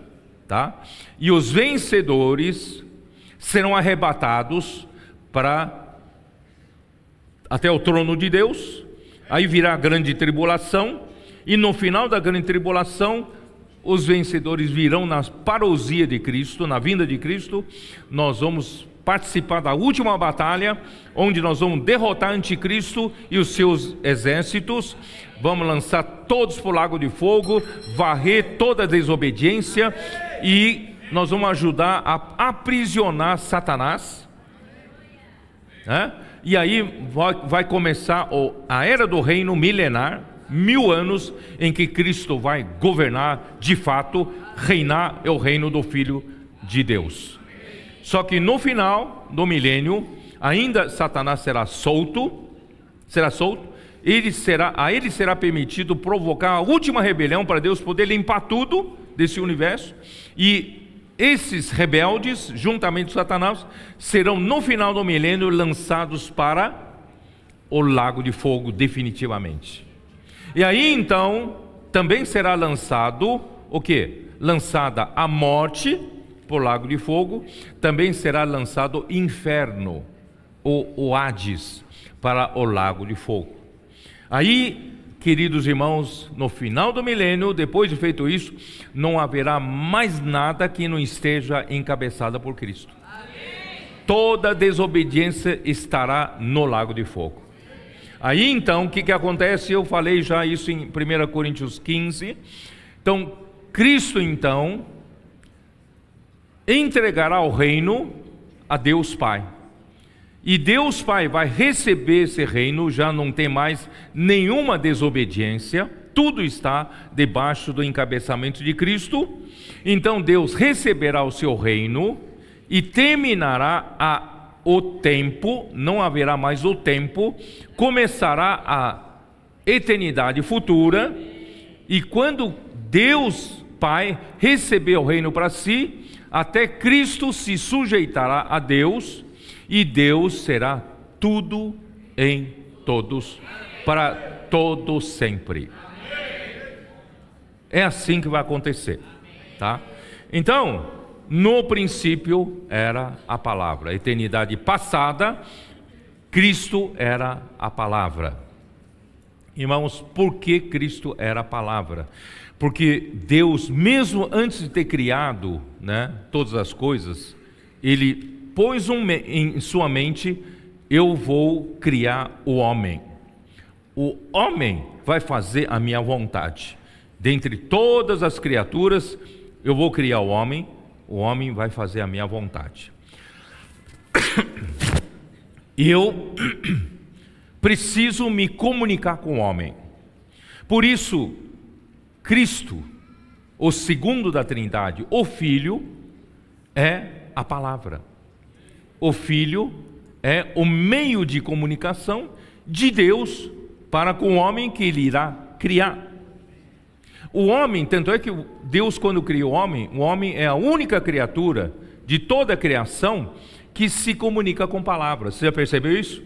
tá? E os vencedores serão arrebatados até o trono de Deus. Aí virá a grande tribulação, e no final da grande tribulação, os vencedores virão na parousia de Cristo, na vinda de Cristo. Nós vamos participar da última batalha, onde nós vamos derrotar Anticristo e os seus exércitos. Vamos lançar todos para o lago de fogo, varrer toda a desobediência, e nós vamos ajudar a aprisionar Satanás, né? E aí vai começar a era do reino milenar, 1000 anos, em que Cristo vai governar de fato, reinar, é o reino do Filho de Deus. Só que no final do milênio, ainda Satanás será solto, a ele será permitido provocar a última rebelião para Deus poder limpar tudo desse universo, e esses rebeldes, juntamente com Satanás, serão no final do milênio lançados para o lago de fogo definitivamente. E aí então também será lançado o quê? Lançada a morte por lago de fogo, também será lançado o inferno, o Hades, para o lago de fogo. Aí, queridos irmãos, no final do milênio, depois de feito isso, não haverá mais nada que não esteja encabeçada por Cristo. Toda desobediência estará no lago de fogo. Aí então, o que acontece? Eu falei já isso em 1 Coríntios 15. Então, Cristo então entregará o reino a Deus Pai, e Deus Pai vai receber esse reino. Já não tem mais nenhuma desobediência, tudo está debaixo do encabeçamento de Cristo. Então Deus receberá o seu reino e terminará o tempo, não haverá mais o tempo, começará a eternidade futura, e quando Deus Pai receber o reino para si, até Cristo se sujeitará a Deus, e Deus será tudo em todos, para todo sempre. É assim que vai acontecer, tá? Então, no princípio era a palavra. A eternidade passada, Cristo era a palavra. Irmãos, por que Cristo era a palavra? Porque Deus, mesmo antes de ter criado, né, todas as coisas, Ele pôs em sua mente: eu vou criar o homem. O homem vai fazer a minha vontade. Dentre todas as criaturas, eu vou criar o homem vai fazer a minha vontade. Eu preciso me comunicar com o homem. Por isso, Cristo, o segundo da Trindade, o Filho, é a palavra. O Filho é o meio de comunicação de Deus para com o homem que Ele irá criar. O homem, tanto é que Deus, quando criou o homem é a única criatura de toda a criação que se comunica com palavras. Você já percebeu isso?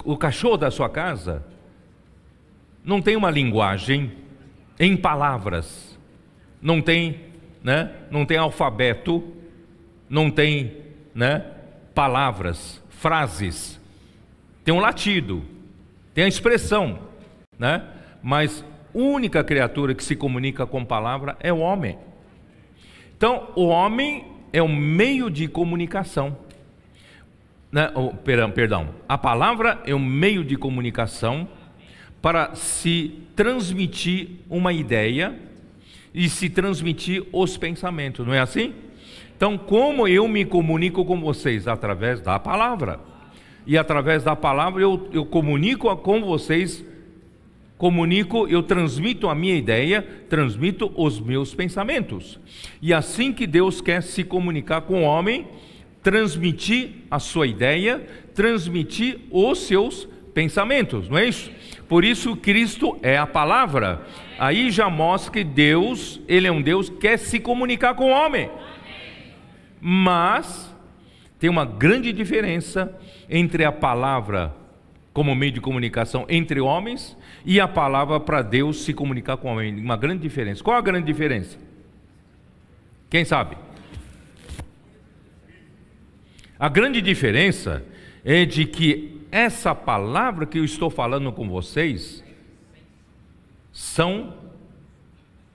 O cachorro da sua casa, não tem uma linguagem em palavras, não tem, né? Não tem alfabeto, não tem, né, palavras, frases. Tem um latido, tem a expressão, né? Mas a única criatura que se comunica com palavra é o homem. Então, o homem é um meio de comunicação, né? Perdão, a palavra é um meio de comunicação para se transmitir uma ideia e se transmitir os pensamentos, não é assim? Então, como eu me comunico com vocês? Através da palavra. E através da palavra eu comunico com vocês, eu transmito a minha ideia, transmito os meus pensamentos. E assim que Deus quer se comunicar com o homem, transmitir a sua ideia, transmitir os seus pensamentos, não é isso? Por isso Cristo é a palavra. Aí já mostra que Deus, Ele é um Deus que quer se comunicar com o homem. Mas tem uma grande diferença entre a palavra como meio de comunicação entre homens e a palavra para Deus se comunicar com o homem. Uma grande diferença. Qual a grande diferença? Quem sabe? A grande diferença é de que essa palavra que eu estou falando com vocês são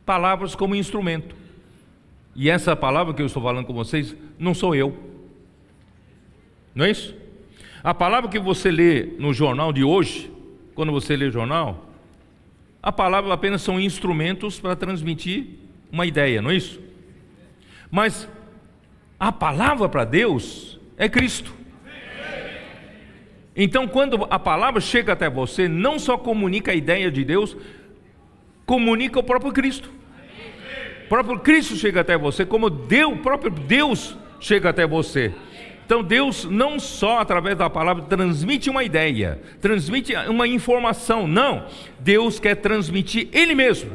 palavras como instrumento. E essa palavra que eu estou falando com vocês não sou eu. Não é isso? A palavra que você lê no jornal de hoje, quando você lê o jornal, a palavra apenas são instrumentos para transmitir uma ideia, não é isso? Mas a palavra para Deus é Cristo. Então, quando a palavra chega até você, não só comunica a ideia de Deus, comunica o próprio Cristo. O próprio Cristo chega até você, como Deus, o próprio Deus chega até você. Então Deus não só através da palavra transmite uma ideia, transmite uma informação, não. Deus quer transmitir Ele mesmo.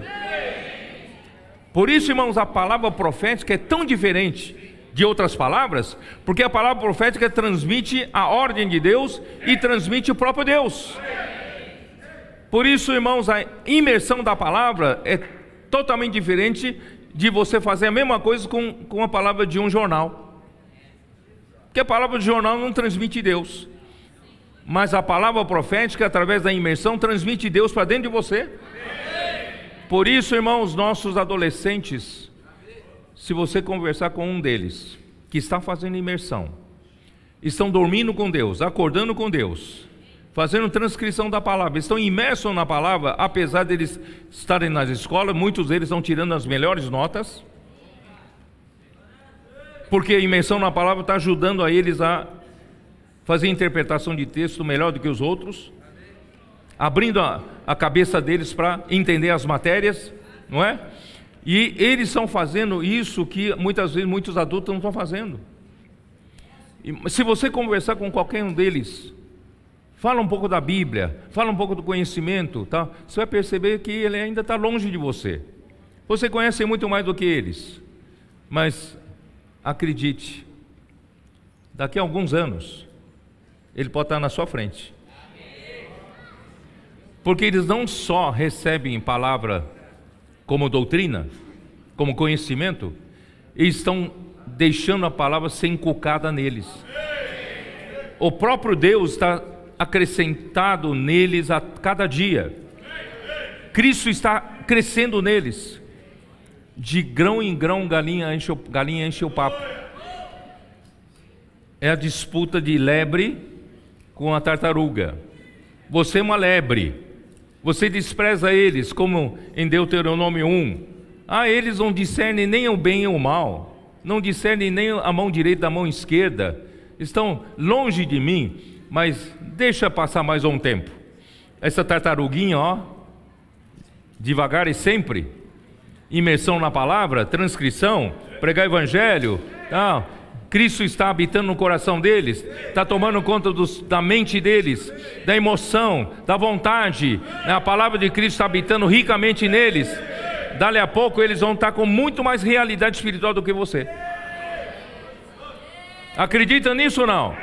Por isso, irmãos, a palavra profética é tão diferente de outras palavras, porque a palavra profética transmite a ordem de Deus e transmite o próprio Deus. Por isso, irmãos, a imersão da palavra é totalmente diferente de você fazer a mesma coisa com a palavra de um jornal. Porque a palavra de jornal não transmite Deus, mas a palavra profética, através da imersão, transmite Deus para dentro de você. Por isso, irmãos, nossos adolescentes, se você conversar com um deles, que está fazendo imersão, estão dormindo com Deus, acordando com Deus, fazendo transcrição da palavra, estão imersos na palavra, apesar de eles estarem nas escolas, muitos deles estão tirando as melhores notas, porque a imersão na palavra está ajudando a eles a fazer interpretação de texto melhor do que os outros, abrindo a cabeça deles para entender as matérias, não é? E eles estão fazendo isso que muitas vezes muitos adultos não estão fazendo. E se você conversar com qualquer um deles, fala um pouco da Bíblia, fala um pouco do conhecimento, tá? Você vai perceber que ele ainda está longe de você. Você conhece muito mais do que eles, mas acredite, daqui a alguns anos, ele pode estar na sua frente. Porque eles não só recebem palavra como doutrina, como conhecimento, eles estão deixando a palavra ser inculcada neles. O próprio Deus está acrescentado neles a cada dia. Cristo está crescendo neles. De grão em grão, galinha enche o papo. É a disputa de lebre com a tartaruga. Você é uma lebre, você despreza eles, como em Deuteronômio 1. Eles não discernem nem o bem e o mal, não discernem nem a mão direita da mão esquerda, estão longe de mim, mas deixa passar mais um tempo. Essa tartaruguinha, devagar e sempre, imersão na palavra, transcrição, pregar evangelho, Cristo está habitando no coração deles, está tomando conta da mente deles, da emoção, da vontade, a palavra de Cristo está habitando ricamente neles. Dali a pouco eles vão estar com muito mais realidade espiritual do que você. Acredita nisso ou não?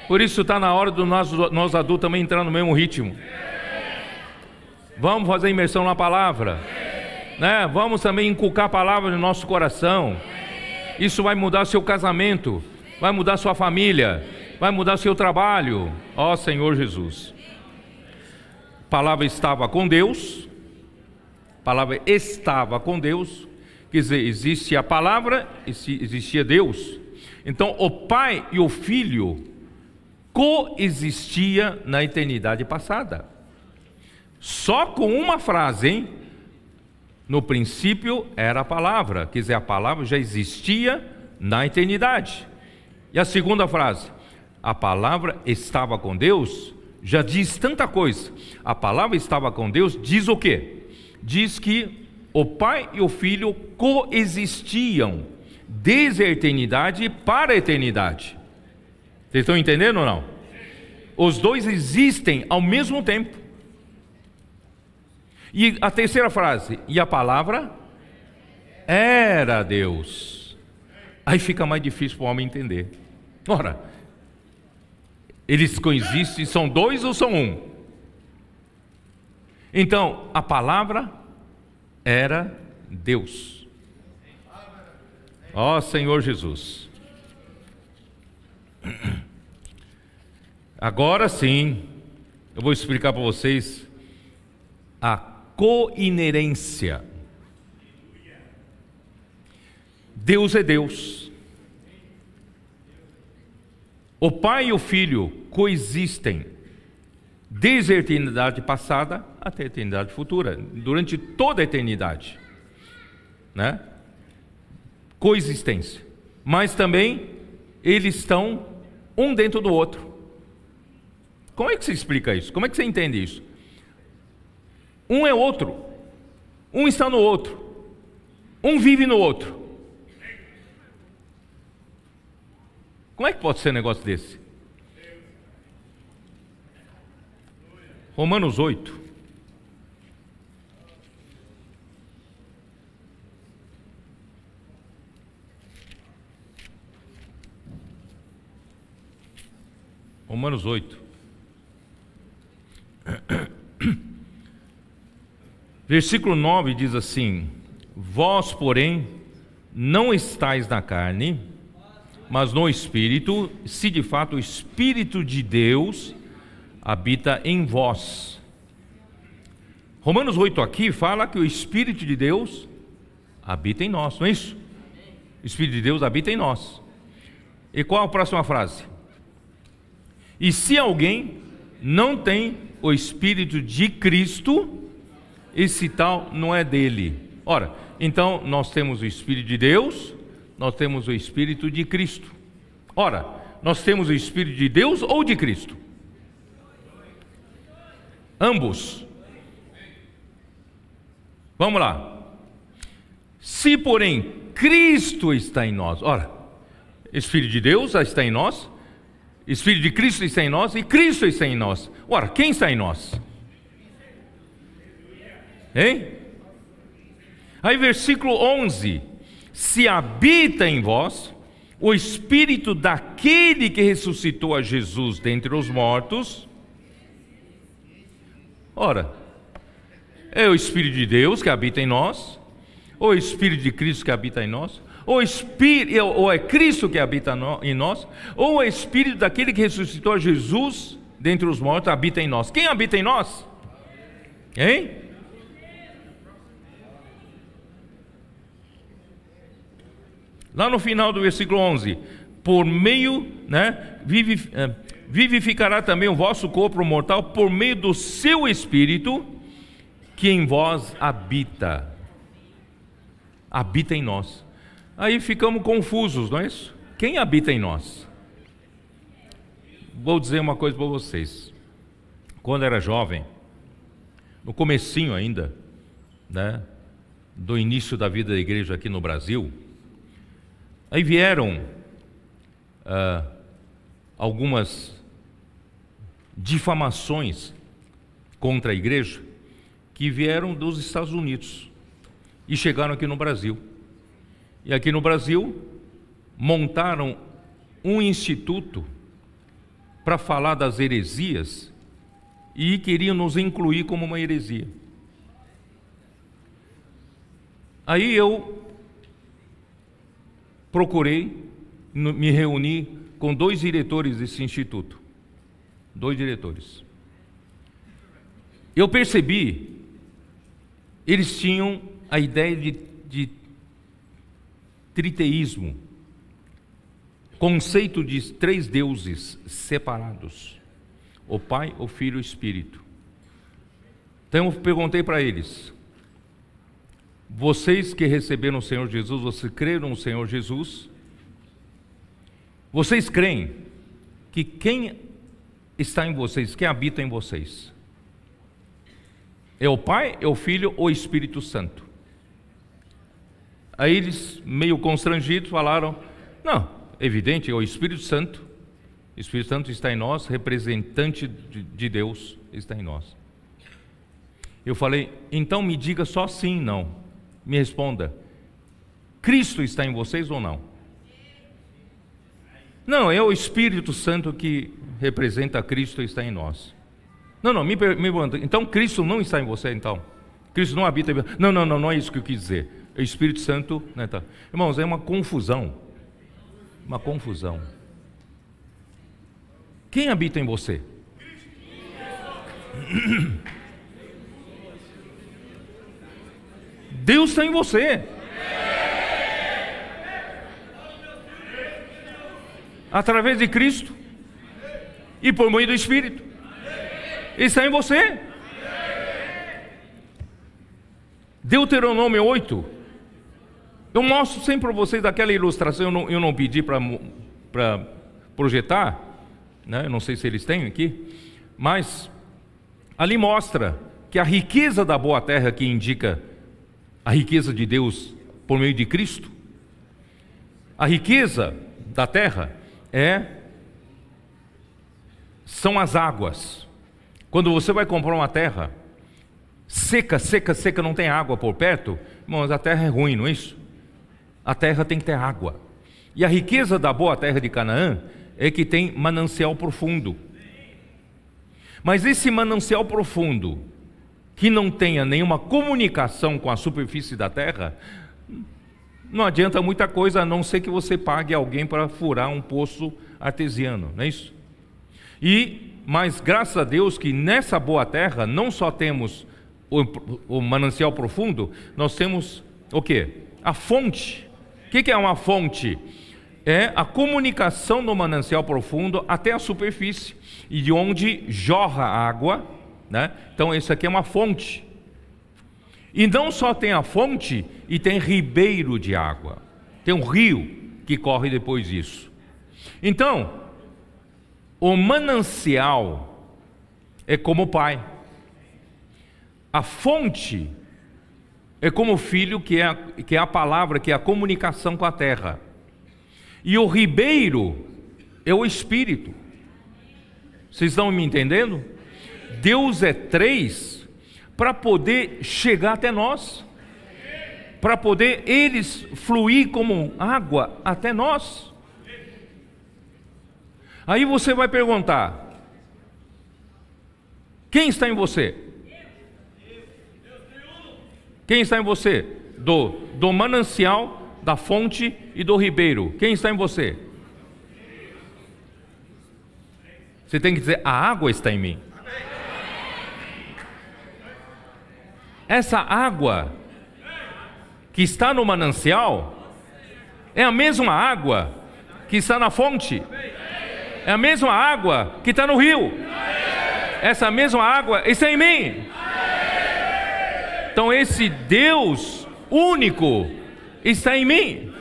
Por isso está na hora do nós adultos também entrar no mesmo ritmo. Vamos fazer imersão na palavra, né? Vamos também inculcar a palavra no nosso coração. Isso vai mudar seu casamento, vai mudar sua família, vai mudar seu trabalho. Ó Senhor Jesus. A palavra estava com Deus. A palavra estava com Deus. Quer dizer, existe a palavra, existia Deus. Então o Pai e o Filho coexistia na eternidade passada. Só com uma frase, hein? No princípio era a palavra, quer dizer, a palavra já existia na eternidade. E a segunda frase, a palavra estava com Deus, já diz tanta coisa. A palavra estava com Deus diz o quê? Diz que o Pai e o Filho coexistiam desde a eternidade para a eternidade. Vocês estão entendendo ou não? Os dois existem ao mesmo tempo. E a terceira frase, e a palavra era Deus. Aí fica mais difícil para o homem entender. Ora, eles coexistem, são dois ou são um? Então, a palavra era Deus. Ó Senhor Jesus. Agora sim, eu vou explicar para vocês a coinerência. Deus é Deus. O Pai e o Filho coexistem desde a eternidade passada até a eternidade futura, durante toda a eternidade, né? Coexistência. Mas também eles estão um dentro do outro. Como é que você explica isso? Como é que você entende isso? Um é outro, um está no outro, um vive no outro. Como é que pode ser um negócio desse? Romanos 8. Romanos 8. Versículo 9 diz assim: vós, porém, não estáis na carne, mas no Espírito, se de fato o Espírito de Deus habita em vós. Romanos 8 aqui fala que o Espírito de Deus habita em nós, não é isso? O Espírito de Deus habita em nós. E qual a próxima frase? E se alguém não tem o Espírito de Cristo, esse tal não é dele. Ora, então nós temos o Espírito de Deus, nós temos o Espírito de Cristo. Ora, nós temos o Espírito de Deus ou de Cristo? Ambos. Vamos lá. Se porém Cristo está em nós, ora, Espírito de Deus está em nós, Espírito de Cristo está em nós e Cristo está em nós. Ora, quem está em nós? Hein? Aí versículo 11: se habita em vós o Espírito daquele que ressuscitou a Jesus dentre os mortos. Ora, é o Espírito de Deus que habita em nós, ou o Espírito de Cristo que habita em nós, ou é Cristo que habita em nós, ou é o Espírito daquele que ressuscitou a Jesus dentre os mortos habita em nós. Quem habita em nós? Hein? Lá no final do versículo 11, por meio, vivificará também o vosso corpo mortal por meio do seu Espírito que em vós habita. Habita em nós. Aí ficamos confusos, não é isso? Quem habita em nós? Vou dizer uma coisa para vocês. Quando era jovem, no comecinho ainda, né, do início da vida da igreja aqui no Brasil, aí vieram algumas difamações contra a igreja que vieram dos Estados Unidos e chegaram aqui no Brasil. E aqui no Brasil montaram um instituto para falar das heresias e queriam nos incluir como uma heresia. Aí eu procurei me reunir com 2 diretores desse instituto. 2 diretores. Eu percebi, eles tinham a ideia de triteísmo, conceito de 3 deuses separados: o Pai, o Filho e o Espírito. Então eu perguntei para eles: vocês que receberam o Senhor Jesus, vocês creram no Senhor Jesus? Vocês creem que quem está em vocês, quem habita em vocês, é o Pai, é o Filho ou o Espírito Santo? Aí eles, meio constrangidos, falaram: não, evidente, é o Espírito Santo. O Espírito Santo está em nós, representante de Deus está em nós. Eu falei: então me diga só sim, não. Me responda: Cristo está em vocês ou não? Não, é o Espírito Santo que representa Cristo e está em nós. Não, me pergunta, então Cristo não está em você, então? Cristo não habita em você? Não é isso que eu quis dizer. O Espírito Santo, né, tá. Irmãos, é uma confusão. Uma confusão. Quem habita em você? Deus está em você. Através de Cristo e por meio do Espírito. Ele está em você. Deuteronômio 8. Eu mostro sempre para vocês aquela ilustração. Eu não pedi para projetar, né? Eu não sei se eles têm aqui, mas ali mostra que a riqueza da boa terra, que indica a riqueza de Deus por meio de Cristo, a riqueza da terra são as águas. Quando você vai comprar uma terra seca, não tem água por perto, irmãos, a terra é ruim, não é isso? A terra tem que ter água. E a riqueza da boa terra de Canaã é que tem manancial profundo. Mas esse manancial profundo, que não tenha nenhuma comunicação com a superfície da terra, não adianta muita coisa, a não ser que você pague alguém para furar um poço artesiano, não é isso? Mas graças a Deus que nessa boa terra não só temos o manancial profundo, nós temos o quê? A fonte. O que é uma fonte? É a comunicação do manancial profundo até a superfície, e de onde jorra a água, né? Então isso aqui é uma fonte. E não só tem a fonte, e tem ribeiro de água, tem um rio que corre depois disso. Então o manancial é como o pai, a fonte é como o filho, que é a palavra, que é a comunicação com a terra, e o ribeiro é o Espírito. Vocês estão me entendendo? Deus é 3 para poder chegar até nós, para poder eles fluir como água até nós. Aí você vai perguntar: quem está em você? Quem está em você? Do manancial, da fonte e do ribeiro. Quem está em você? Você tem que dizer: a água está em mim. Essa água que está no manancial é a mesma água que está na fonte. É a mesma água que está no rio. Essa mesma água está em mim. Então esse Deus único está em mim.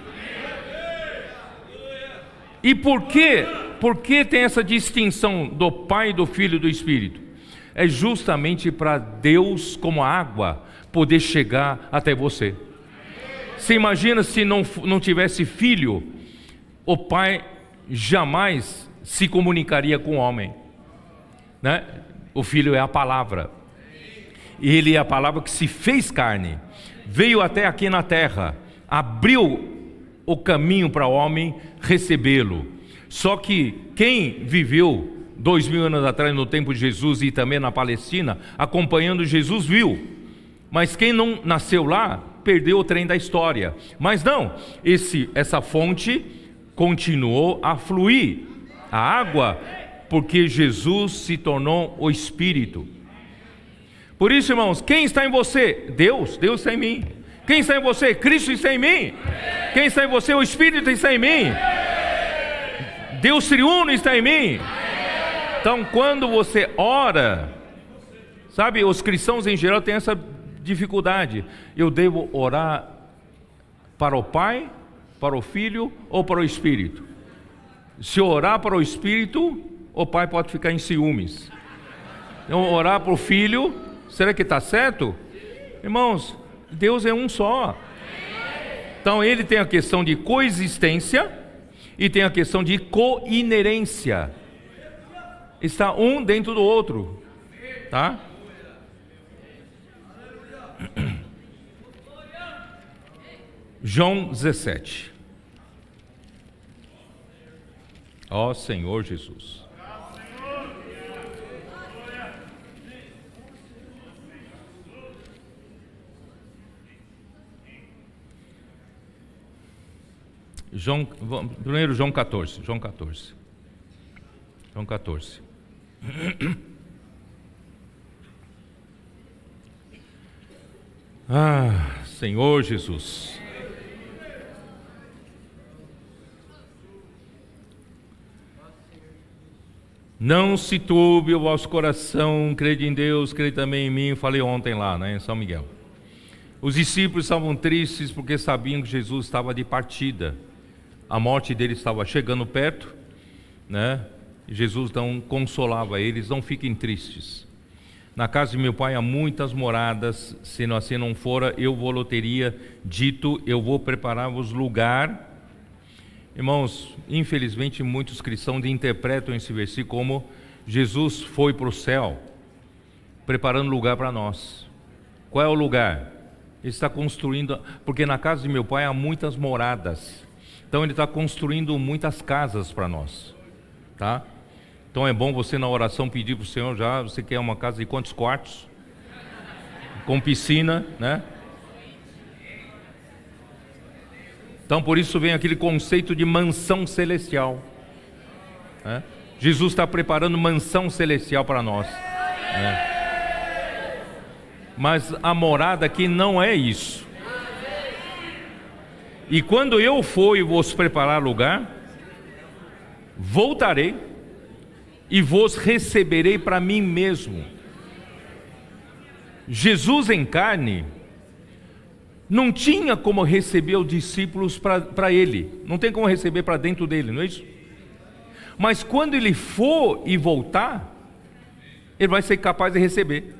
E por que tem essa distinção do Pai, do Filho e do Espírito? É justamente para Deus, como água, poder chegar até você. Você imagina se não tivesse filho, o Pai jamais se comunicaria com o homem, né? O Filho é a palavra, e Ele é a palavra que se fez carne, veio até aqui na terra, abriu o caminho para o homem recebê-lo. Só que quem viveu 2000 anos atrás no tempo de Jesus e também na Palestina, acompanhando Jesus, viu. Mas quem não nasceu lá, perdeu o trem da história. Mas não, essa fonte continuou a fluir, a água, porque Jesus se tornou o Espírito. Por isso, irmãos, quem está em você? Deus está em mim. Quem está em você? Cristo está em mim. Quem está em você? O Espírito está em mim. Deus triuno está em mim. Então, quando você ora, sabe, os cristãos em geral têm essa dificuldade. Eu devo orar para o Pai, para o Filho ou para o Espírito? Se eu orar para o Espírito, o Pai pode ficar em ciúmes. Eu orar para o Filho, será que está certo? Irmãos, Deus é um só. Então ele tem a questão de coexistência e tem a questão de coinerência. Está um dentro do outro, tá? João 17. Ó Senhor Jesus. Primeiro João 14. João 14. Ah, Senhor Jesus. Não se turbe o vosso coração, crede em Deus, crede também em mim. Falei ontem lá, em São Miguel. Os discípulos estavam tristes porque sabiam que Jesus estava de partida. A morte dele estava chegando perto, E Jesus então consolava eles: não fiquem tristes. Na casa de meu pai há muitas moradas, se assim não fora, eu vou teria dito, eu vou preparar-vos lugar. Irmãos, infelizmente muitos cristãos interpretam esse versículo como Jesus foi para o céu, preparando lugar para nós. Qual é o lugar? Ele está construindo, porque na casa de meu pai há muitas moradas, então ele está construindo muitas casas para nós, tá? Então é bom você na oração pedir para o Senhor, você quer uma casa de quantos quartos? Com piscina, Então por isso vem aquele conceito de mansão celestial, Jesus está preparando mansão celestial para nós, Mas a morada aqui não é isso. E quando eu for e vos preparar lugar, voltarei e vos receberei para mim mesmo. Jesus em carne não tinha como receber os discípulos para ele, não tem como receber para dentro dele, não é isso? Mas quando ele for e voltar, ele vai ser capaz de receber,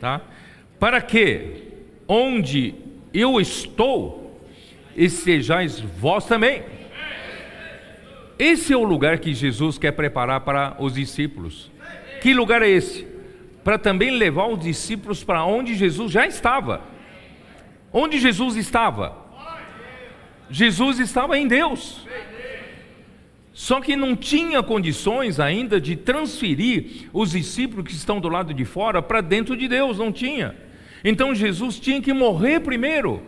tá? Para que onde eu estou, estejais vós também. Esse é o lugar que Jesus quer preparar para os discípulos. Que lugar é esse? Para também levar os discípulos para onde Jesus já estava. Onde Jesus estava? Jesus estava em Deus. Só que não tinha condições ainda de transferir os discípulos que estão do lado de fora para dentro de Deus, não tinha. Então Jesus tinha que morrer primeiro,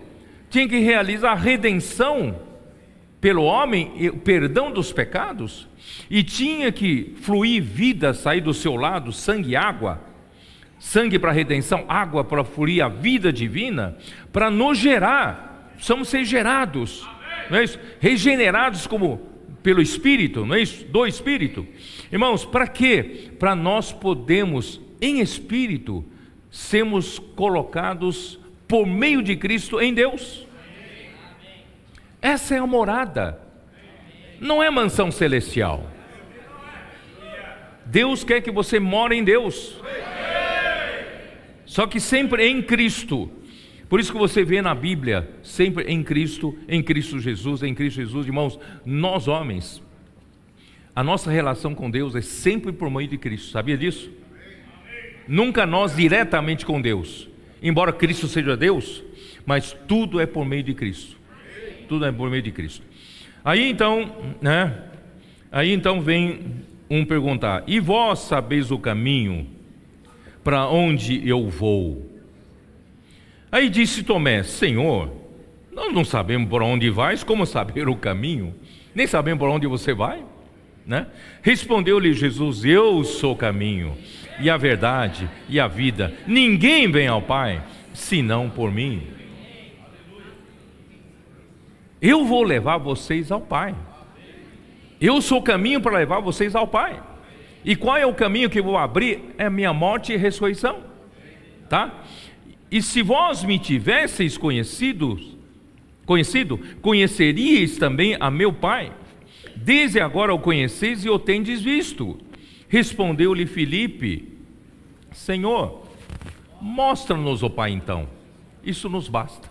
tinha que realizar a redenção pelo homem, o perdão dos pecados, e tinha que fluir vida, sair do seu lado, sangue e água, sangue para a redenção, água para fluir a vida divina, para nos gerar, precisamos ser gerados, não é isso? Regenerados como pelo Espírito, não é isso? Do Espírito. Irmãos, para quê? Para nós podermos, em Espírito, sermos colocados por meio de Cristo em Deus. Essa é a morada, não é mansão celestial. Deus quer que você more em Deus, só que sempre em Cristo. Por isso que você vê na Bíblia, sempre em Cristo Jesus, irmãos. Nós homens, a nossa relação com Deus é sempre por meio de Cristo, sabia disso? Nunca nós diretamente com Deus, embora Cristo seja Deus, mas tudo é por meio de Cristo. Tudo é por meio de Cristo. Aí então vem um perguntar: e vós sabeis o caminho para onde eu vou? Aí disse Tomé: Senhor, nós não sabemos por onde vais, como saber o caminho? Nem sabemos por onde você vai, né? Respondeu-lhe Jesus: eu sou o caminho, e a verdade, e a vida. Ninguém vem ao Pai, senão por mim. Eu vou levar vocês ao Pai. Eu sou o caminho para levar vocês ao Pai. E qual é o caminho que eu vou abrir? É a minha morte e ressurreição, tá? E se vós me tivesseis conhecido, conheceríeis também a meu Pai. Desde agora o conheceis e o tendes visto. Respondeu-lhe Filipe: Senhor, mostra-nos o Pai então. Isso nos basta.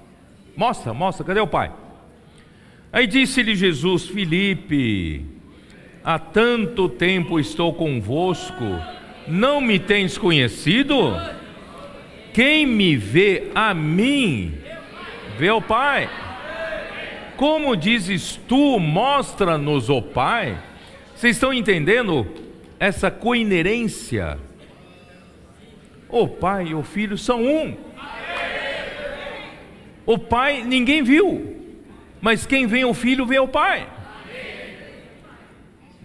Mostra, cadê o Pai? Aí disse-lhe Jesus: Filipe, há tanto tempo estou convosco, não me tens conhecido? Quem me vê a mim, vê o Pai. Como dizes tu, mostra-nos o Pai? Vocês estão entendendo essa coinerência? O Pai e o Filho são um. O Pai ninguém viu, mas quem vê o Filho vê o Pai.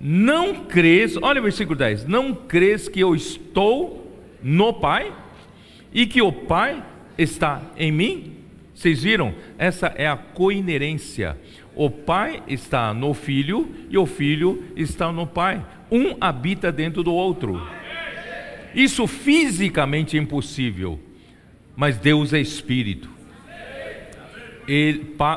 Não crês, olha o versículo 10: não crês que eu estou no Pai e que o Pai está em mim? Vocês viram? Essa é a coinerência. O Pai está no Filho e o Filho está no Pai. Um habita dentro do outro. Isso fisicamente é impossível, mas Deus é Espírito.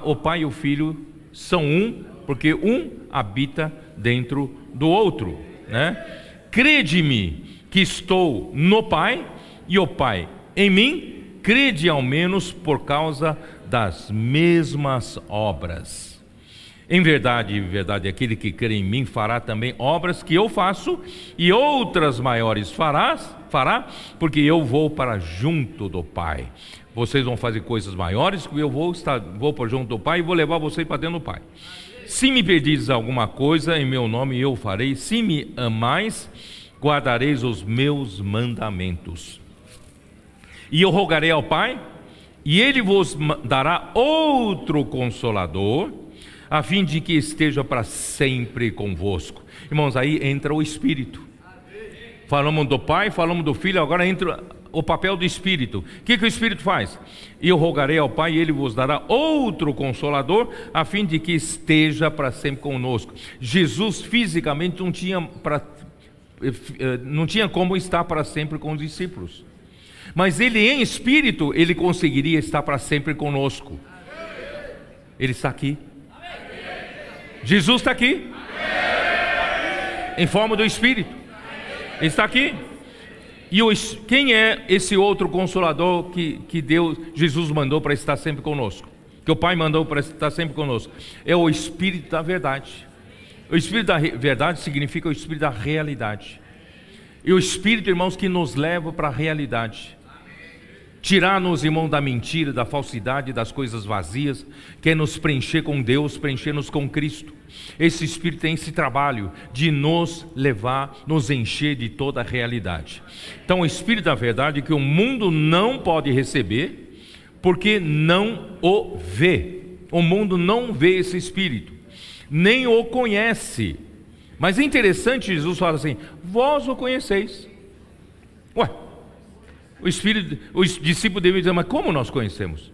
O Pai e o Filho são um, porque um habita dentro do outro, né? Crede-me que estou no Pai e o Pai em mim. Crede ao menos por causa das mesmas obras. Em verdade, aquele que crê em mim fará também obras que eu faço, e outras maiores fará, porque eu vou para junto do Pai. Vocês vão fazer coisas maiores, porque eu vou para junto do Pai e vou levar vocês para dentro do Pai. Se me pedires alguma coisa em meu nome, eu farei. Se me amais, guardareis os meus mandamentos. E eu rogarei ao Pai, e Ele vos dará outro Consolador, a fim de que esteja para sempre convosco. Irmãos, aí entra o Espírito. Falamos do Pai, falamos do Filho, agora entra o papel do Espírito. O que o Espírito faz? E eu rogarei ao Pai, e Ele vos dará outro Consolador, a fim de que esteja para sempre conosco. Jesus fisicamente não tinha como estar para sempre com os discípulos, mas Ele em Espírito, Ele conseguiria estar para sempre conosco. Ele está aqui. Jesus está aqui, em forma do Espírito. Ele está aqui. E quem é esse outro Consolador que Jesus mandou para estar sempre conosco? Que o Pai mandou para estar sempre conosco? É o Espírito da verdade. O Espírito da verdade significa o Espírito da realidade. E o Espírito, irmãos, que nos leva para a realidade. Tirar-nos, irmão, da mentira, da falsidade, das coisas vazias, quer nos preencher com Deus, preencher-nos com Cristo. Esse Espírito tem esse trabalho de nos levar, nos encher de toda a realidade. Então o Espírito da verdade que o mundo não pode receber, porque não o vê. O mundo não vê esse Espírito, nem o conhece. Mas é interessante, Jesus fala assim: vós o conheceis. Ué, os discípulos devem dizer: mas como nós conhecemos?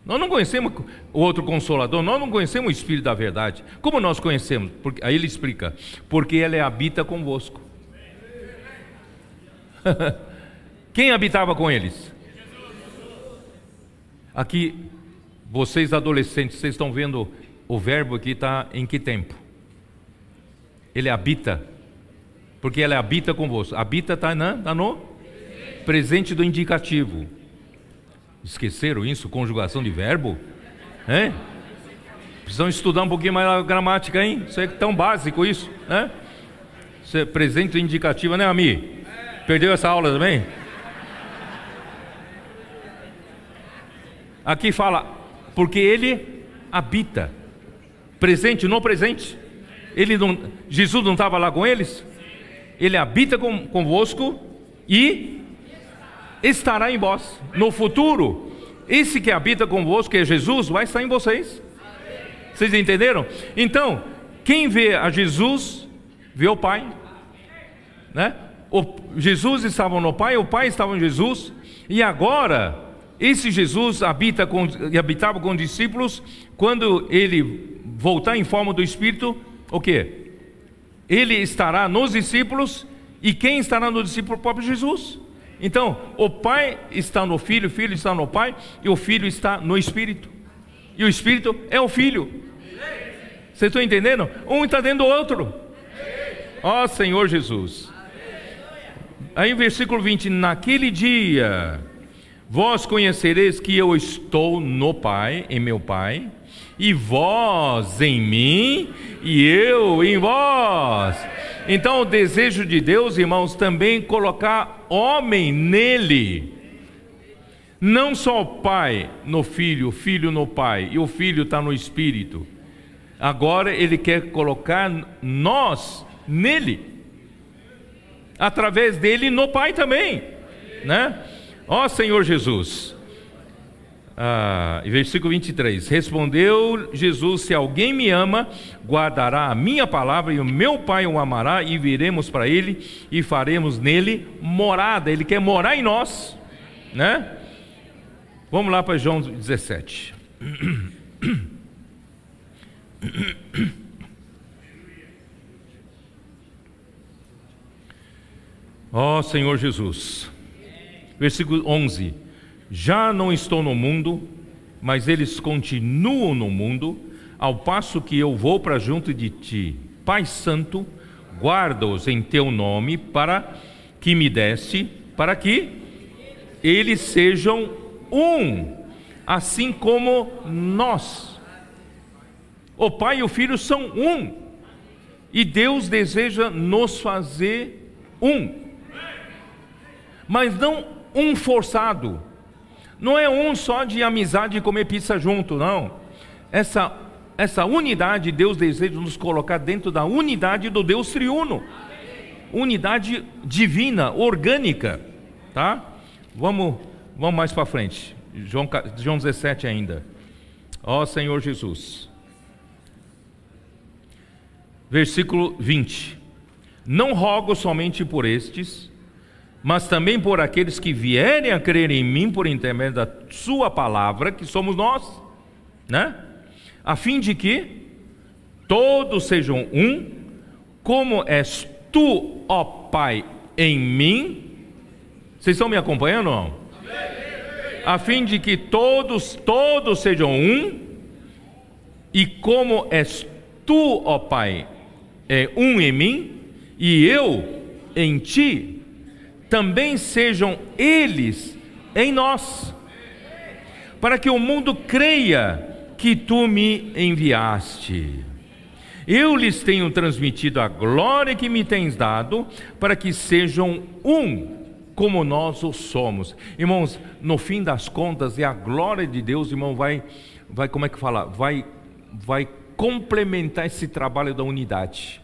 Nós não conhecemos o outro Consolador, nós não conhecemos o Espírito da verdade. Como nós conhecemos? Aí ele explica: porque ele habita convosco. Quem habitava com eles? Aqui, vocês adolescentes, vocês estão vendo o verbo aqui está em que tempo? Ele habita, porque ele habita convosco. Habita está no presente do indicativo. Esqueceram isso? Conjugação de verbo? Hein? Precisam estudar um pouquinho mais a gramática, hein? Isso é tão básico isso, né? Isso é presente do indicativo, né, Ami? Perdeu essa aula também? Aqui fala, porque ele habita. Presente no presente. Jesus não estava lá com eles? Ele habita convosco e estará em vós. No futuro, esse que habita convosco, que é Jesus, vai estar em vocês. Vocês entenderam? Então, quem vê a Jesus, vê o Pai, né? Jesus estava no Pai, o Pai estava em Jesus, e agora esse Jesus habitava com os discípulos. Quando ele voltar em forma do Espírito, o quê? Ele estará nos discípulos, e quem estará no discípulo? O próprio Jesus. Então, o Pai está no Filho, o Filho está no Pai, e o Filho está no Espírito, e o Espírito é o Filho. Vocês estão entendendo? Um está dentro do outro. Ó Senhor Jesus. Aí versículo 20: naquele dia vós conhecereis que eu estou no Pai, em meu Pai, e vós em mim, e eu em vós. Então o desejo de Deus, irmãos, também colocar homem nele. Não só o Pai no Filho, o Filho no Pai, e o Filho está no Espírito. Agora Ele quer colocar nós nele, através dele no Pai também, né? Ó Senhor Jesus. Versículo 23: respondeu Jesus: se alguém me ama, guardará a minha palavra, e o meu Pai o amará, e viremos para ele e faremos nele morada. Ele quer morar em nós, né? Vamos lá para João 17. Ó Senhor Jesus. Versículo 11: já não estou no mundo, mas eles continuam no mundo, ao passo que eu vou para junto de ti. Pai Santo, guarda-os em teu nome, para que me deste, para que eles sejam um, assim como nós. O Pai e o Filho são um, e Deus deseja nos fazer um, mas não um forçado. Não é um só de amizade e comer pizza junto, não. Essa unidade, Deus deseja nos colocar dentro da unidade do Deus triuno. Unidade divina, orgânica, tá? Vamos mais para frente. João 17 ainda. Ó Senhor Jesus. Versículo 20: não rogo somente por estes, mas também por aqueles que vierem a crer em mim por intermédio da sua palavra, que somos nós, né? A fim de que todos sejam um, como és tu, ó Pai, em mim. Vocês estão me acompanhando ou não? A fim de que todos sejam um, e como és tu, ó Pai, um em mim, e eu em ti, também sejam eles em nós, para que o mundo creia que tu me enviaste. Eu lhes tenho transmitido a glória que me tens dado, para que sejam um, como nós o somos. Irmãos, no fim das contas, é a glória de Deus, irmão, vai como é que fala? Vai complementar esse trabalho da unidade.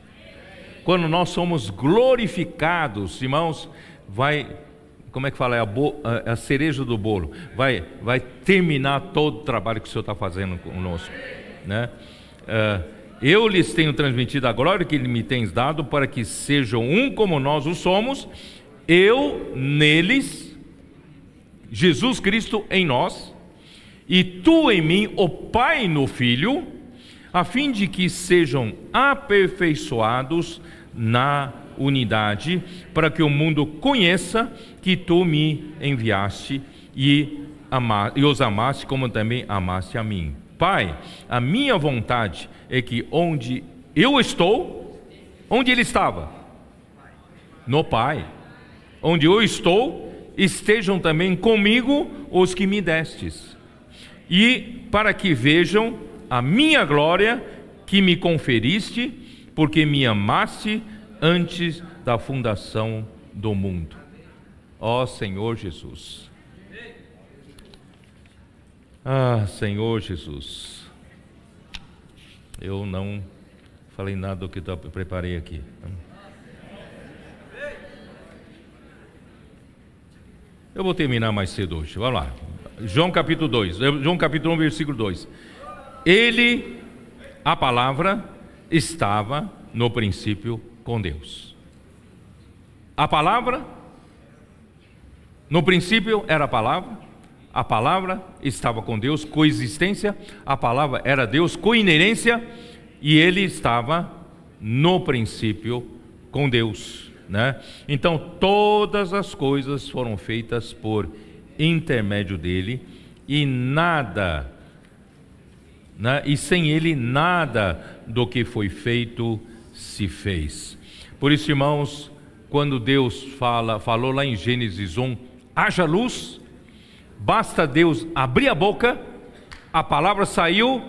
Quando nós somos glorificados, irmãos, como é que fala? É a cereja do bolo. Vai terminar todo o trabalho que o Senhor está fazendo conosco, né? Eu lhes tenho transmitido a glória que me tens dado, para que sejam um como nós o somos, eu neles, Jesus Cristo em nós, e tu em mim, o Pai no Filho, a fim de que sejam aperfeiçoados na unidade, para que o mundo conheça que tu me enviaste e os amaste, como também amaste a mim. Pai, a minha vontade é que onde eu estou, onde ele estava? No Pai. Onde eu estou, estejam também comigo os que me destes, e para que vejam a minha glória que me conferiste, porque me amaste antes da fundação do mundo. Ó Senhor Jesus. Senhor Jesus, eu não falei nada do que eu preparei aqui. Eu vou terminar mais cedo hoje, vamos lá. João capítulo 2, João capítulo 1, versículo 2. Ele, a palavra, estava no princípio com Deus. A palavra, no princípio era a palavra estava com Deus, coexistência, a palavra era Deus, coinerência, e ele estava no princípio com Deus, né? Então todas as coisas foram feitas por intermédio dele, e nada, né? E sem ele nada do que foi feito se fez. Por isso, irmãos, quando Deus falou lá em Gênesis 1, haja luz, basta Deus abrir a boca, a palavra saiu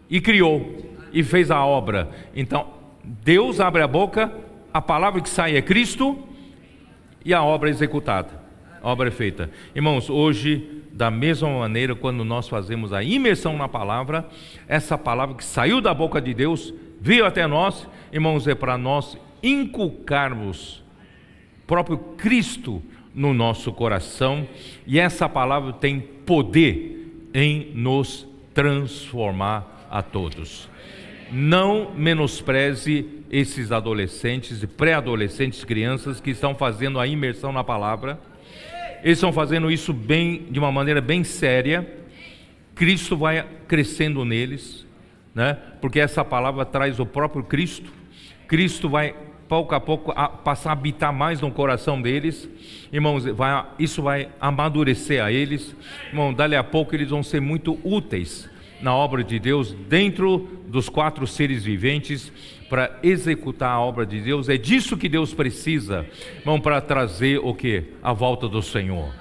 e criou, e fez a obra. Então, Deus abre a boca, a palavra que sai é Cristo, e a obra é executada, a obra é feita. Irmãos, hoje, da mesma maneira, quando nós fazemos a imersão na palavra, essa palavra que saiu da boca de Deus, veio até nós, irmãos, é para nós inculcarmos o próprio Cristo no nosso coração, e essa palavra tem poder em nos transformar a todos. Não menospreze esses adolescentes e pré-adolescentes, crianças que estão fazendo a imersão na palavra. Eles estão fazendo isso bem, de uma maneira bem séria. Cristo vai crescendo neles, né? Porque essa palavra traz o próprio Cristo. Cristo vai pouco a pouco passar a habitar mais no coração deles. Irmãos, isso vai amadurecer a eles. Irmão, dali a pouco eles vão ser muito úteis na obra de Deus, dentro dos 4 seres viventes, para executar a obra de Deus. É disso que Deus precisa, irmão, para trazer o que? A volta do Senhor.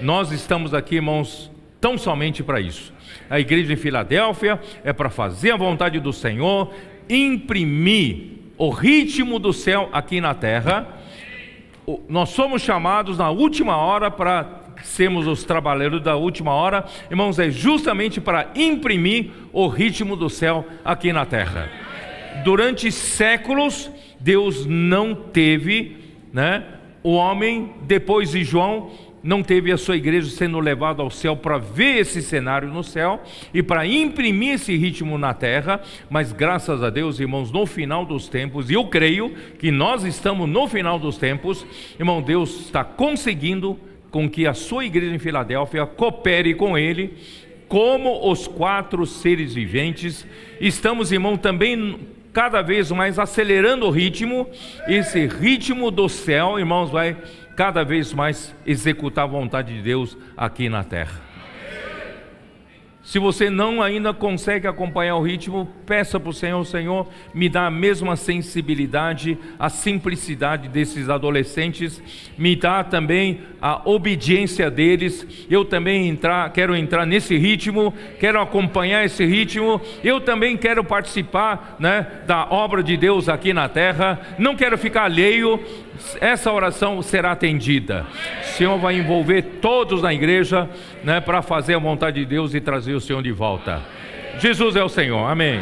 Nós estamos aqui, irmãos, tão somente para isso. A igreja em Filadélfia é para fazer a vontade do Senhor, imprimir o ritmo do céu aqui na terra. Nós somos chamados na última hora para sermos os trabalhadores da última hora, irmãos, é justamente para imprimir o ritmo do céu aqui na terra. Durante séculos, Deus não teve, né, o homem, depois de João, não teve a sua igreja sendo levada ao céu para ver esse cenário no céu e para imprimir esse ritmo na terra. Mas graças a Deus, irmãos, no final dos tempos, e eu creio que nós estamos no final dos tempos, irmão, Deus está conseguindo com que a sua igreja em Filadélfia coopere com ele, como os 4 seres viventes. Estamos, irmão, também cada vez mais acelerando o ritmo. Esse ritmo do céu, irmãos, vai cada vez mais executar a vontade de Deus aqui na terra. Se você não ainda consegue acompanhar o ritmo, peça para o Senhor: Senhor, me dá a mesma sensibilidade, a simplicidade desses adolescentes, me dá também a obediência deles. Eu também quero entrar nesse ritmo, quero acompanhar esse ritmo, eu também quero participar, né, da obra de Deus aqui na terra, não quero ficar alheio. Essa oração será atendida. O Senhor vai envolver todos na igreja, né, para fazer a vontade de Deus e trazer o Senhor de volta. Jesus é o Senhor, amém.